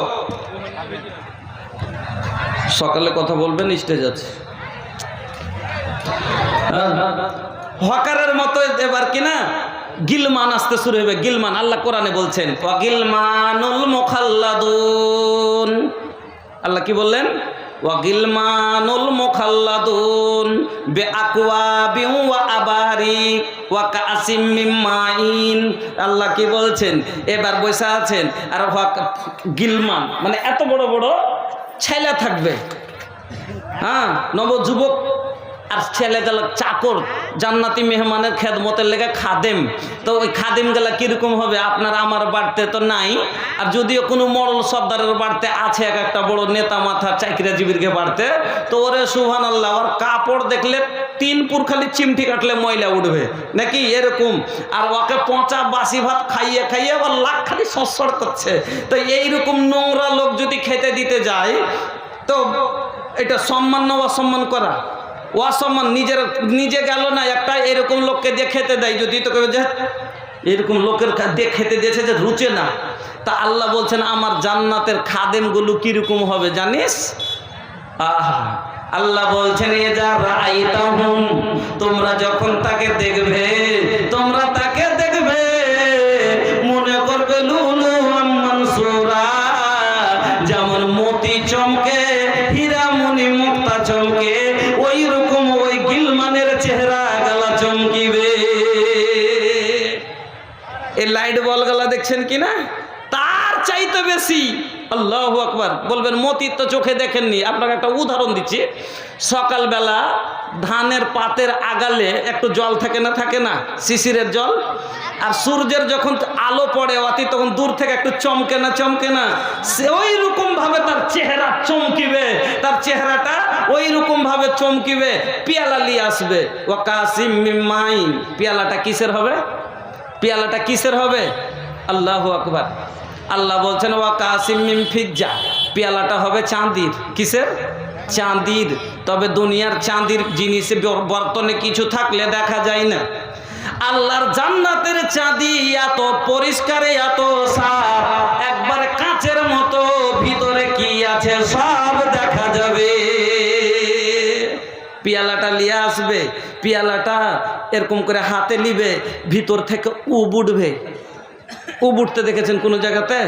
সকালে কথা বলবেন স্টেজ আছে হকারের মতো এবার কিনা গিলমান আসতে শুরু হবে গিলমান আল্লাহ কোরআনে বলছেন ওয়াগিলমানুল মুখাল্লাদুন আল্লাহ কি বললেন ওয়াগিলমানুল মুখাল্লাদুন বিআকওয়াবিন ওয়া আবারিক ওয়া কাসিম মিন মাইন আল্লাহ কি বলছেন এবার বসে আছেন আর গিলমান মানে এত বড় বড় ছেলে থাকবে হ্যাঁ নবযুবক আর ছেলেগুলো চাকর জান্নাতি মেহমানের খেদমতের লেগে খাদেম তো ওই খাদেম গুলা কিরকম হবে আপনার আমার বাড়তে তো নাই আর যদিও কোনো মরল সর্দারের বাড়তে আছে এক একটা বড় নেতা মাথা চাকরিজীবীরকে বাড়তে তো ওরে সুবহানাল্লাহ ওর কাপড় দেখলে 3 পুর খালি চিমটি কাটলে ময়লা উঠবে নাকি এরকম আর ওকে পচা বাসি ভাত খাইয়ে খাইয়ে আবার লাখ খালি সরসর করছে তো এইরকম নোংরা লোক যদি খেতে দিতে যায় তো এটা সম্মান না অসম্মান করা অসম্মান নিজে গেল না একটা এরকম লোককে দিয়ে খেতে দেয় যদি তো কবে যে এরকম লোকের দিয়ে খেতে দিয়েছে যে রুচে না তা আল্লাহ বলছেন আমার জান্নাতের খাদেমগুলো কিরকম হবে জানিস আহা আল্লাহ বলছেন এ যা রাআইতাহুম তোমরা যখন তাকে দেখবে তোমরা তাকে দেখবে মনে করবে লুলু মানসুরা যেমন মতি চমকে হীরা মণি মুক্তা চমকে ওই রকম ওই গিলমানের চেহারা গালা চমকিবে এই লাইট বল গালা দেখছেন কিনা তার চাইতে বেশি আল্লাহু আকবার বলবেন মতির তো চোখে দেখেননি আপনাকে একটা উদাহরণ দিচ্ছি সকালবেলা ধানের পাতের আগালে একটু জল থাকে না শিশিরের জল আর সূর্যের যখন আলো পড়ে অতি তখন দূর থেকে একটু চমকে না সে ওই রকম ভাবে তার চেহারা চমকিবে তার চেহারাটা ওই রকম ভাবে চমকিবে পিয়ালা নিয়ে আসবে ওয়া কাসিম মিন মাইন পিয়ালাটা কিসের হবে আল্লাহু আকবার আল্লাহ বলছেন ওয়া কাসিম মিন ফিজ্জা পিয়ালাটা হবে চাঁদির কিসের চাঁদির তবে দুনিয়ার চাঁদির জিনিসে বর্তনে কিছু থাকলে দেখা যায় না আল্লাহর জান্নাতের চাঁদি এত পরিষ্কার এত সাফ একবার কাঁচের মতো ভিতরে কি আছে সব দেখা যাবে পিয়ালাটা নিয়ে আসবে পিয়ালাটা এরকম করে হাতে নিবে ভিতর থেকে উবুটতে দেখেছেন কোনো জায়গাতে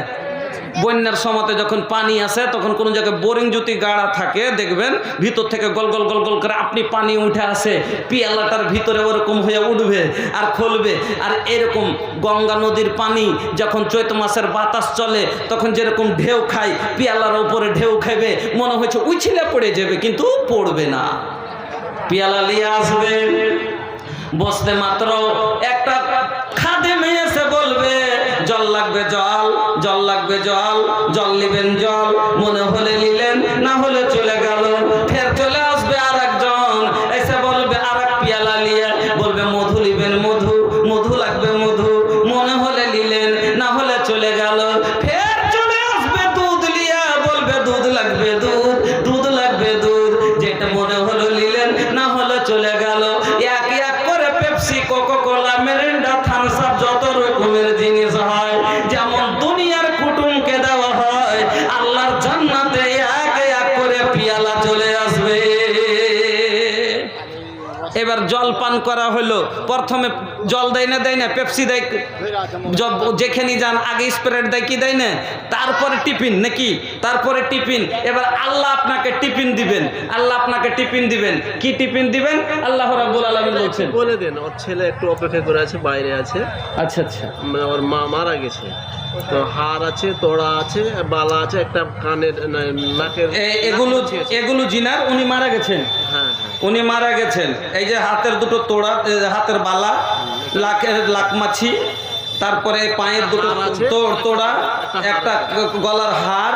বন্যার সময়তে যখন পানি আসে তখন কোনো জায়গায় বোরিং যদি গাড়া থাকে দেখবেন ভিতর থেকে গল গল গল গল করে আপনি পানি উঠে আসে পিয়ালাটার ভিতরে ওরকম হয়ে উঠবে আর খুলবে আর এরকম গঙ্গা নদীর পানি যখন চৈত মাসের বাতাস চলে তখন যেরকম ঢেউ খায় পিয়ালার উপরে ঢেউ খাইবে মনে হচ্ছে উছিলে পড়ে যাবে কিন্তু পড়বে না পিয়ালা নিয়ে আসবে বসতে মাত্র একটা খাদেমে এসে বলবে জল লাগবে জল নিবেন জল মনে হলে নিলেন না হলে চলে গেল ফের চলে আসবে আর একজন এসে বলবে আর এক পিয়ালা নিয়ে বলবে মধু নিবেন মধু লাগবে মনে হলে নিলেন না হলে চলে গেল ফের চলে আসবে দুধ নিয়ে বলবে দুধ লাগবে দুধ যেটা মনে হলো নিলেন না হলে চলে গেল এক করে Pepsi Coca Cola Mirinda Thums Up যত রকমের জিনিস হয় যেমন দুনিয়ার কুটুমকে দেওয়া হয় আল্লাহর জান্নাতে এক করে পিয়ালা চলে আসবে এবার জল পান করা হলো প্রথমে জল দেয় না পেপসি দেয়, যেখানে যান আগে স্প্রাইট দেয়, কি দেয় না, তারপরে টিফিন নাকি, তারপরে টিফিন। এবার আল্লাহ আপনাকে টিফিন দিবেন, আল্লাহ আপনাকে টিফিন দিবেন। কি টিফিন দিবেন? আল্লাহ রাব্বুল আলামিন বলছেন, বলে দেন ওর ছেলে একটু অপেক্ষা করে আছে, বাইরে আছে। আচ্ছা আচ্ছা, ওর মা মারা গেছে, তো হার আছে, তোড়া আছে, বালা আছে, একটা কানের নাকের এগুলো জিনার। উনি মারা গেছেন, হ্যাঁ উনি মারা গেছেন। এই যে হাতের দুটো তোড়া, হাতের বালা, লাকমাছি, তারপরে পায়ের দুটো তোড়া, একটা গলার হার,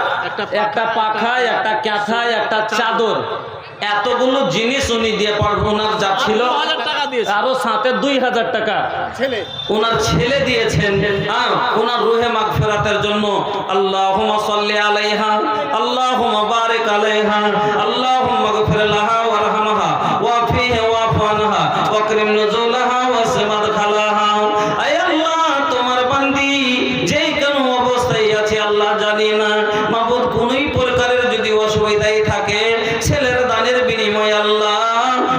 একটা পাখায়, একটা ক্যাথায়, একটা চাদর, এতগুলো জিনিস উনি দিয়ে পারবো। ওনার যা ছিল আরো সাথে 2000 টাকা ওনার ছেলে দিয়েছেন ওনার রুহে মাগফিরাতের জন্য। আল্লাহুম্মা সাল্লি আলাইহা, আল্লাহুম্মা বারিক আলাইহা, আল্লাহুম্মা গফির লাহা ওয়ারহামহা ওয়াফিহা ওয়াফু আনহা ওয়াকরিম নুজুলাহা ওয়াসমাদ খালাহা। আয় আল্লাহ, তোমার বান্দি যেই কোন অবস্থায় আছে আল্লাহ জানি না, মাবুদ কোনই প্রকারের যদি অসুবিধায় থাকে, ছেলের দানের বিনিময়ে আল্লাহ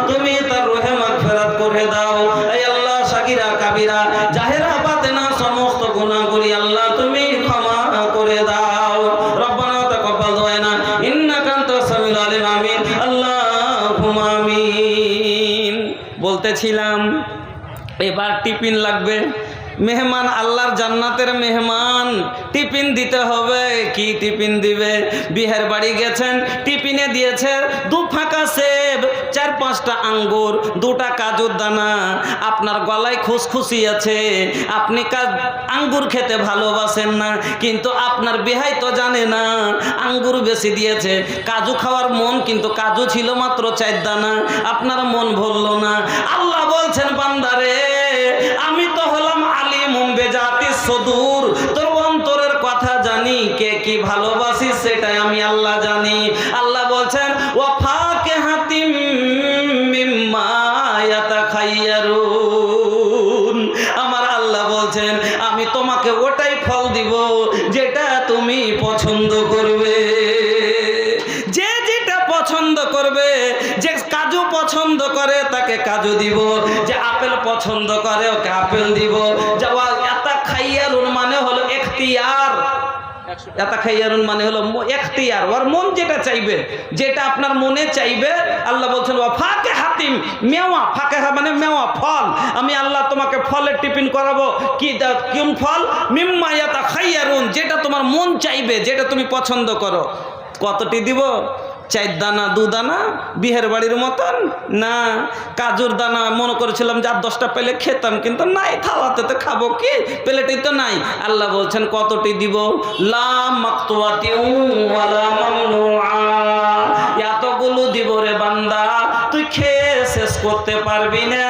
তুমি তার রুহে মাগফিরাত করে দাও। এই আল্লাহ, সাগীরা কাবীরা জাহেরা বাতেনা সমস্ত গুনাহগুলি আল্লাহ তুমি ক্ষমা করে দাও। রব্বানা তাকাব্বাল দুআনা ইন্নাকা আনতাস সামিউল আলিম। আমিন, আল্লাহুম্মা আমিন। বলতেছিলাম এবার টিফিন লাগবে। মেহমান, আল্লাহর জান্নাতের মেহমান, টিফিন দিতে হবে। কি টিফিন দিবে? বিয়ের বাড়ি গেছেন, টিফিনে দিয়েছে 2 ফাঁকা সেব, 4-5টা আঙ্গুর, 2টা কাজুর দানা। আপনার গলায় খুশখুশি আছে, আপনি আঙ্গুর খেতে ভালোবাসেন না, কিন্তু আপনার বিহাই তো জানে না আঙ্গুর বেশি দিয়েছে। কাজু খাওয়ার মন, কিন্তু কাজু ছিল মাত্র 4 দানা, আপনার মন ভরল না। আল্লাহ বলছেন, বান্দারে আমি তো হলাম আলিমুম বিজাতিস সুদূর, তোর অন্তরের কথা জানি, কে কি ভালোবাসিস সেটাই আমি আল্লাহ জানি। আল্লাহ বলছেন, ওয়া ফাকিহাতিম মিম্মা ইয়াতাখায়্যারুন। আমার আল্লাহ বলছেন, আমি তোমাকে ওটাই ফল দিব যেটা তুমি পছন্দ করবে। যে যেটা পছন্দ করবে, যে কাজু পছন্দ করে তাকে কাজু দিব, যে আপেল পছন্দ করে ওকে আপেল দিব। যাওয়া এতা খাইয়ারুন মানে হলো এখতিয়ার, এতা খাইয়ারুন মানে হলো এখতিয়ার। ওর মন যেটা চাইবে, যেটা আপনার মনে চাইবে, আল্লাহ বলছেন ওয়া ফাকিহাতিম, মেওয়া, ফাকিহা মানে মেওয়া, ফল। আমি আল্লাহ তোমাকে ফলের টিফিন করাবো। কি কোন ফল? মিম্মা ইয়াতাখায়্যারুন, যেটা তোমার মন চাইবে, যেটা তুমি পছন্দ করো। কতটি দিব? 4 দানা, 2 দানা, বিয়ের বাড়ির মতন না। কাজুর দানা মনে করেছিলাম যে 10টা পেলে খেতাম, কিন্তু নাই, থালাতে তো খাবো কি, প্লেটেই তো নাই। আল্লাহ বলছেন কতটি দিব? লা মাকতুয়াতিন ওয়ালা মামনুআ, এতগুলো দিব রে বান্দা, তুই খেয়ে শেষ করতে পারবি না,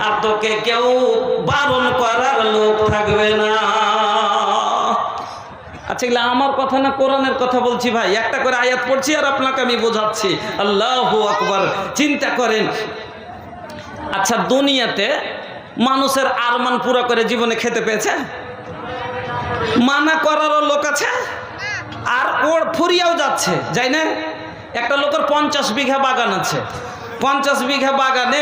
আর তোকে কেউ বারণ করার লোক থাকবে না। আচ্ছা, এগুলো আমার কথা না কোরআনের কথা বলছি ভাই। একটা করে আয়াত পড়ছি আর আপনাকে আমি বোঝাচ্ছি। আল্লাহু আকবার। চিন্তা করেন, আচ্ছা দুনিয়াতে মানুষের আরমান পুরো করে জীবনে খেতে পেয়েছে? মানা করারও লোক আছে, আর ওর ফুরিয়াও যাচ্ছে, যাই না? একটা লোকের 50 বিঘা বাগান আছে, 50 বিঘা বাগানে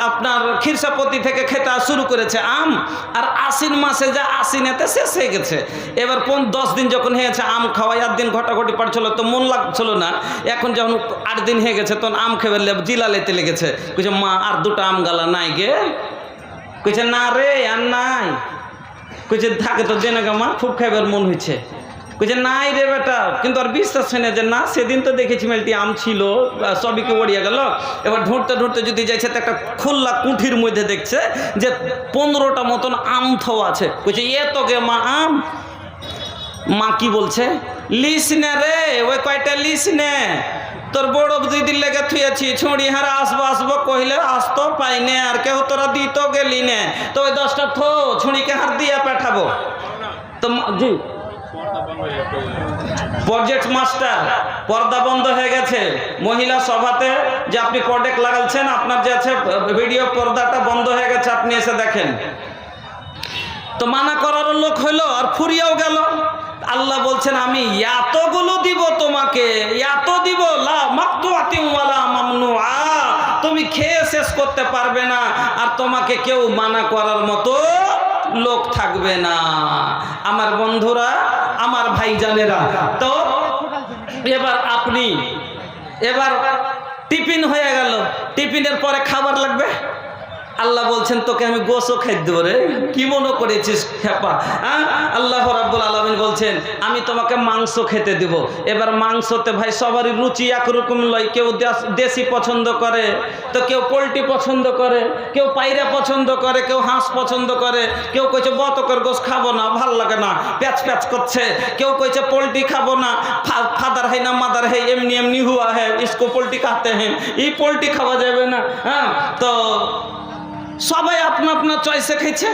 আপনার খিরসাপতি থেকে খেতে শুরু করেছে আম, আর আশ্বিন মাসে যা আশ্বিনেতে শেষ হয়ে গেছে। এবার 10 দিন যখন হয়েছে আম খাওয়াই, 8 দিন ঘটাঘটি পাড়ছিল, তো মন লাগছিল না। এখন যখন 8 দিন হয়ে গেছে, তখন আম খেয়ে জিলা লেতে লেগেছে। কইছে, মা আর 2টা আম গালা নাই গে? কইছে, না রে আর নাই। কইছে, থাকে তো দেনে গা মা, খুব খাইবার মন হয়েছে। কইছে, নাই রে বেটা। কিন্তু আর বিশ্বাস হয় না যে না, সেদিন তো দেখেছি মেলটি আম ছিল, সবইকে ওড়িয়ে গেল। এবার ঢুঁড়তে ঢুঁড়তে যদি যাইছে, তো একটা খোল্লা কুঠির মধ্যে দেখছে যে 15টা মতন আম থাও আছে। কইছে, এ তো গে মা আম। মা কি বলছে? লিস নে রে, ওই কয়টা লিস নে, তোর বড় 2 দিন লেগে থুয়েছি, ছুঁড়ি হারা আসবো আসবো কহিলে আসতো পাইনে, আর কেউ তোরা দিত গেলি নে, তো ওই 10টা থো, ছুঁড়িকে হার দিয়ে পাঠাবো। তো জি, প্রজেক্ট মাস্টার, পর্দা বন্ধ হয়ে গেছে মহিলা সভাতে, যে আপনি প্রোডাক্ট লাগাচ্ছেন, আপনার যে আছে ভিডিও পর্দাটা বন্ধ হয়ে গেছে, আপনি এসে দেখেন। তো মানা করার লোক হইলো, আর ফুরিয়েও গেল। আল্লাহ বলছেন, আমি এতগুলো দিব তোমাকে, এত দিব, লা মাকতুআতিন ওয়ালা মামনুআ, তুমি খেয়ে শেষ করতে পারবে না, আর তোমাকে কেউ মানা করার মতো লোক থাকবে না। আমার বন্ধুরা, আমার ভাইজানেরা, তো এবার টিফিন হয়ে গেল, টিফিনের পরে খাবার লাগবে। আল্লাহ বলছেন তোকে আমি গোশও খাই দেবো রে, কি মনে করেছিস খেপা? হ্যাঁ, আল্লাহ রাব্বুল আলামিন বলছেন আমি তোমাকে মাংস খেতে দেব। এবার মাংসতে ভাই সবারই রুচি একরকম লয়, কেউ দেশি পছন্দ করে, তো কেউ পোলট্রি পছন্দ করে, কেউ পায়রা পছন্দ করে, কেউ হাঁস পছন্দ করে, কেউ কইছে বতকের গোশ খাবো না, ভাল লাগে না, প্যাচ প্যাচ করছে, কেউ কইছে পোলট্রি খাবো না, ফাদার है ना মাদার है, এমনি এমনি হুয়া है, इसको পোলট্রি খাতে हैं, এই পোলট্রি খাওয়া যাবে না। হ্যাঁ, তো সবাই আপনা আপনা চয়েসে খেয়েছে।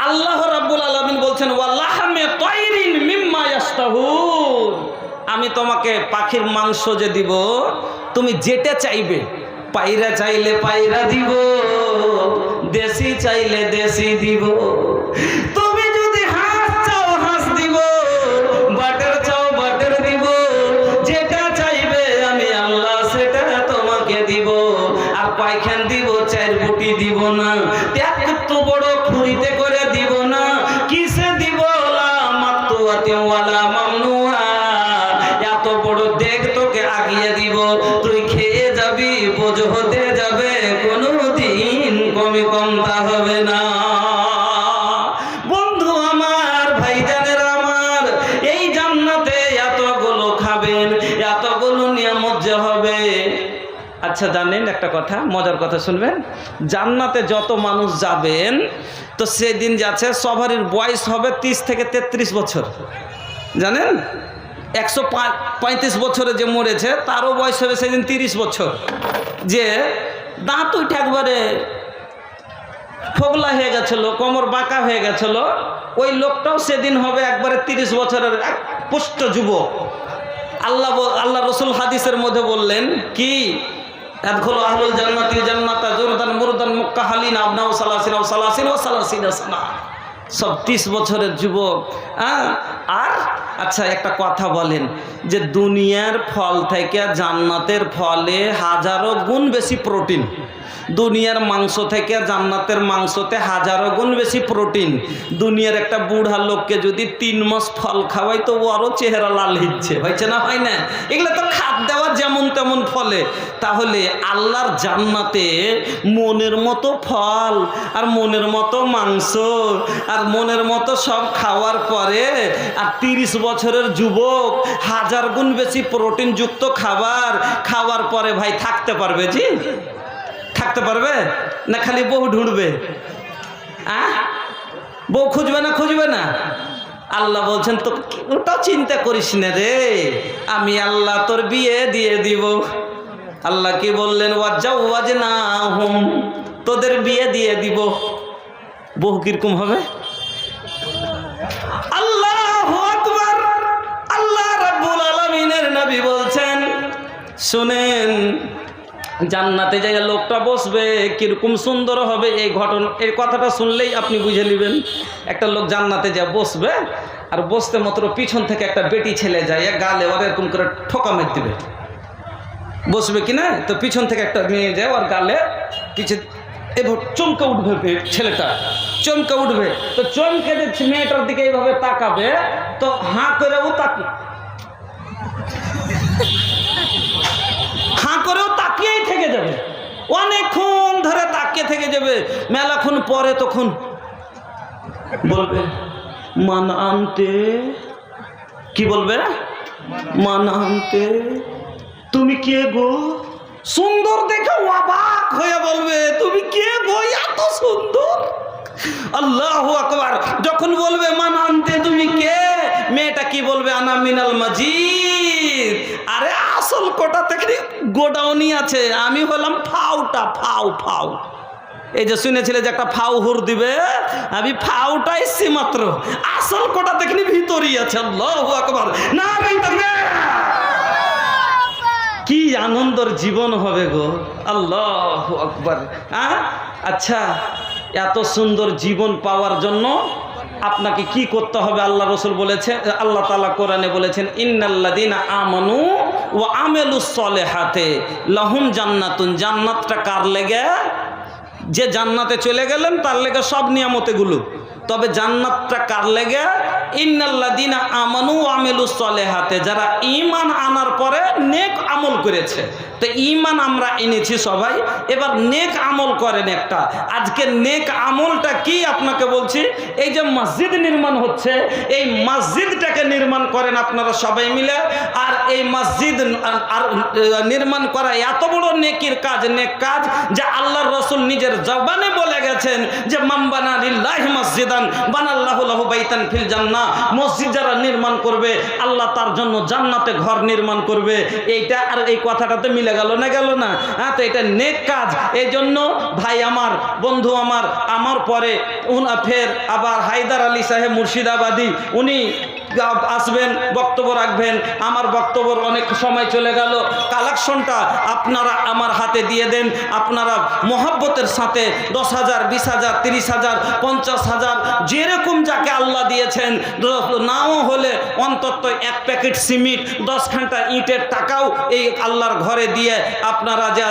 আল্লাহ রাব্বুল আলামিন বলছেন ওয়ালাহমে তাইরিন মিম্মা ইয়াশতাহুন, আমি তোমাকে পাখির মাংস যে দিব তুমি যেটা চাইবে, পায়রা চাইলে পায়রা দিব, দেশি চাইলে দেশি দিব, তুমি যদি হাঁস চাও হাঁস দিব, বাটার চাও বাটার দিব, যেটা চাইবে আমি আল্লাহ সেটা তোমাকে দিব। আর পায়খান দিব, 4 বুটি দিব না, এত বড় খুঁড়িতে করে দিব না, কিসে দিব? লা মাকতুয়াতি ওয়ালা মামনুহা, এত বড় দেখ তোকে আগিয়ে দিব, তুই খেয়ে যাবি, বোঝ হতে যাবে, কোনোদিন কমে কমতা হবে না। বন্ধু আমার, ভাইজানেরা আমার, এই জান্নাতে এতগুলো খাবেন, এতগুলো নিয়ামত যে হবে। আচ্ছা জানেন একটা কথা, মজার কথা শুনবেন, জান্নাতে যত মানুষ যাবেন তো সেদিন যাচ্ছে সবারই বয়স হবে 30 থেকে 33 বছর। জানেন 135 বছরে যে মরেছে তারও বয়স হবে সেদিন 30 বছর। যে দাঁত উঠে একবারে ফোগলা হয়ে গেছিল, কোমর বাঁকা হয়ে গেছিল, ওই লোকটাও সেদিন হবে একবারে 30 বছরের এক পুষ্ট যুবক। আল্লাহ রসুল হাদিসের মধ্যে বললেন কি, আদখুলু আহলুল জান্নাতিল জান্নাতা জুরদান মুরদান মুক্কাহালিন আবনাউ সালাসিন ওয়া সালাসিন ওয়া সালাসিনা সানা, সব 30 বছরের যুবক। আর আচ্ছা একটা কথা বলেন, যে দুনিয়ার ফল থেকে জান্নাতের ফলে হাজারো গুণ বেশি প্রোটিন, দুনিয়ার মাংস থেকে জান্নাতের মাংসতে হাজারো গুণ বেশি প্রোটিন। দুনিয়ার একটা বুড়া লোককে যদি 3 মাস ফল খাওয়াই তো ওরও চেহারা লাল হিচ্ছে, হয়েছে না হয় না? এগুলো তো খাদ দেওয়া যেমন তেমন ফলে। তাহলে আল্লাহর জান্নাতে মনের মতো ফল আর মনের মতো মাংস আর মনের মতো সব খাওয়ার পরে আর 30 বছরের যুবক হাজার গুণ বেশি প্রোটিনযুক্ত খাবার খাওয়ার পরে ভাই থাকতে পারবে? জি থাকতে পারবে না? খালি বউ ঢুঁড়বে, বউ খুঁজবে না, খুঁজবে না। আল্লাহ বলছেন তো ওটাও চিন্তা করিস না রে, আমি আল্লাহ তোর বিয়ে দিয়ে দিব। আল্লাহ কি বললেন? ওয়াজাওয়াজনাহুম, তোদের বিয়ে দিয়ে দিব। বহু কিরকম হবে? আল্লাহু আকবার। আল্লাহ রাব্বুল আলামিনের নবী বলছেন, শুনেন, জান্নাতে যাই লোকটা বসবে কিরকম সুন্দর হবে। এই কথাটা শুনলেই আপনি বুঝে নেবেন। একটা লোক জান্নাতে যা বসবে, আর বসতে মাত্র পিছন থেকে একটা বেটি ছেলে যায় গালে ওর এরকম করে ঠোকা মেরে দিবে। বসবে কিনা, তো পিছন থেকে একটা মেয়ে যায় ওর গালে পিছে এবার চমকে উঠবে, ছেলেটা চমকে উঠবে। তো চমকে যে মেয়েটার দিকে এইভাবে তাকাবে, তো হাঁ করে ও হাঁ করেও তাকিয়েই থেকে যাবে, অনেকক্ষণ ধরে তাকিয়ে থেকে যাবে। মেলাক্ষণ পরে তখন বলবে মান আনতে, কি বলবে? মান আনতে, তুমি কে গো? সুন্দর দেখে অবাক হয়ে বলবে তুমি কে গো, এত সুন্দর। আল্লাহু আকবার। যখন বলবে মান আনতে, তুমি কে, মেয়েটা কি বলবে? আনা মিনাল মাজিদ। আরে আসল কোটা থেকে গোডাউনি আছে, আমি হলাম ফাউটা, ফাউ। এই যে শুনেছিলে যে একটা ফাউ হুর দিবে, আমি ফাউটা এসছি মাত্র, আসল কোটা থেকে ভিতরই আছে। আল্লাহু আকবার। না কি আনন্দের জীবন হবে গো, আল্লাহু আকবার। আচ্ছা, এত সুন্দর জীবন পাওয়ার জন্য আপনাকে কি করতে হবে? আল্লাহ রসুল বলেছেন, আল্লাহ তাআলা কোরআনে বলেছেন, ইন্নাল্লাযীনা আমানু ও আমেলুস সলেহাতে লাহুম জান্নাতুন, জান্নাতটা কার লেগে? যে জান্নাতে চলে গেলেন তার লেগে সব নিয়ামতেগুলো, তবে জান্নাতটা কার লেগে? ইন্নাল্লাযীনা আমানু ওয়া আমিলুস সলিহাতে, যারা ঈমান আনার পরে নেক আমল করেছে। তো ঈমান আমরা এনেছি সবাই, এবার নেক আমল করেন একটা। আজকে নেক আমলটা কি আপনাকে বলছি, এই যে মসজিদ নির্মাণ হচ্ছে, এই মসজিদটাকে নির্মাণ করেন আপনারা সবাই মিলে। আর এই মসজিদ আর নির্মাণ করা এত বড় নেকির কাজ, নেক কাজ, যে আল্লাহর রাসূল নিজের জবানে বলে গেছেন যে মান বানা লিল্লাহি মসজিদান বানাল্লাহু লাহু বাইতান ফিল জান্নাহ, মসজিদ যারা নির্মাণ করবে আল্লাহ তার জন্য জান্নাতে ঘর নির্মাণ করবে। এইটা আর এই কথাটাতে মিলে গেল না, গেল না? হ্যাঁ, তো এটা নেক কাজ। এই জন্য ভাই আমার, বন্ধু আমার পরে ফের আবার হায়দার আলী সাহেব মুর্শিদাবাদী, উনি আসবেন, বক্তব্য রাখবেন। আমার বক্তব্যর অনেক সময় চলে গেল। কালেকশনটা আপনারা আমার হাতে দিয়ে দেন। আপনারা মহব্বতের সাথে 10,000, 20,000, 30,000, 50,000, যেরকম যাকে আল্লাহ দিয়েছেন, নাও হলে অন্তত 1 প্যাকেট সিমেন্ট, 10 ঘন্টা ইটের টাকাও এই আল্লাহর ঘরে দিয়ে আপনারা যে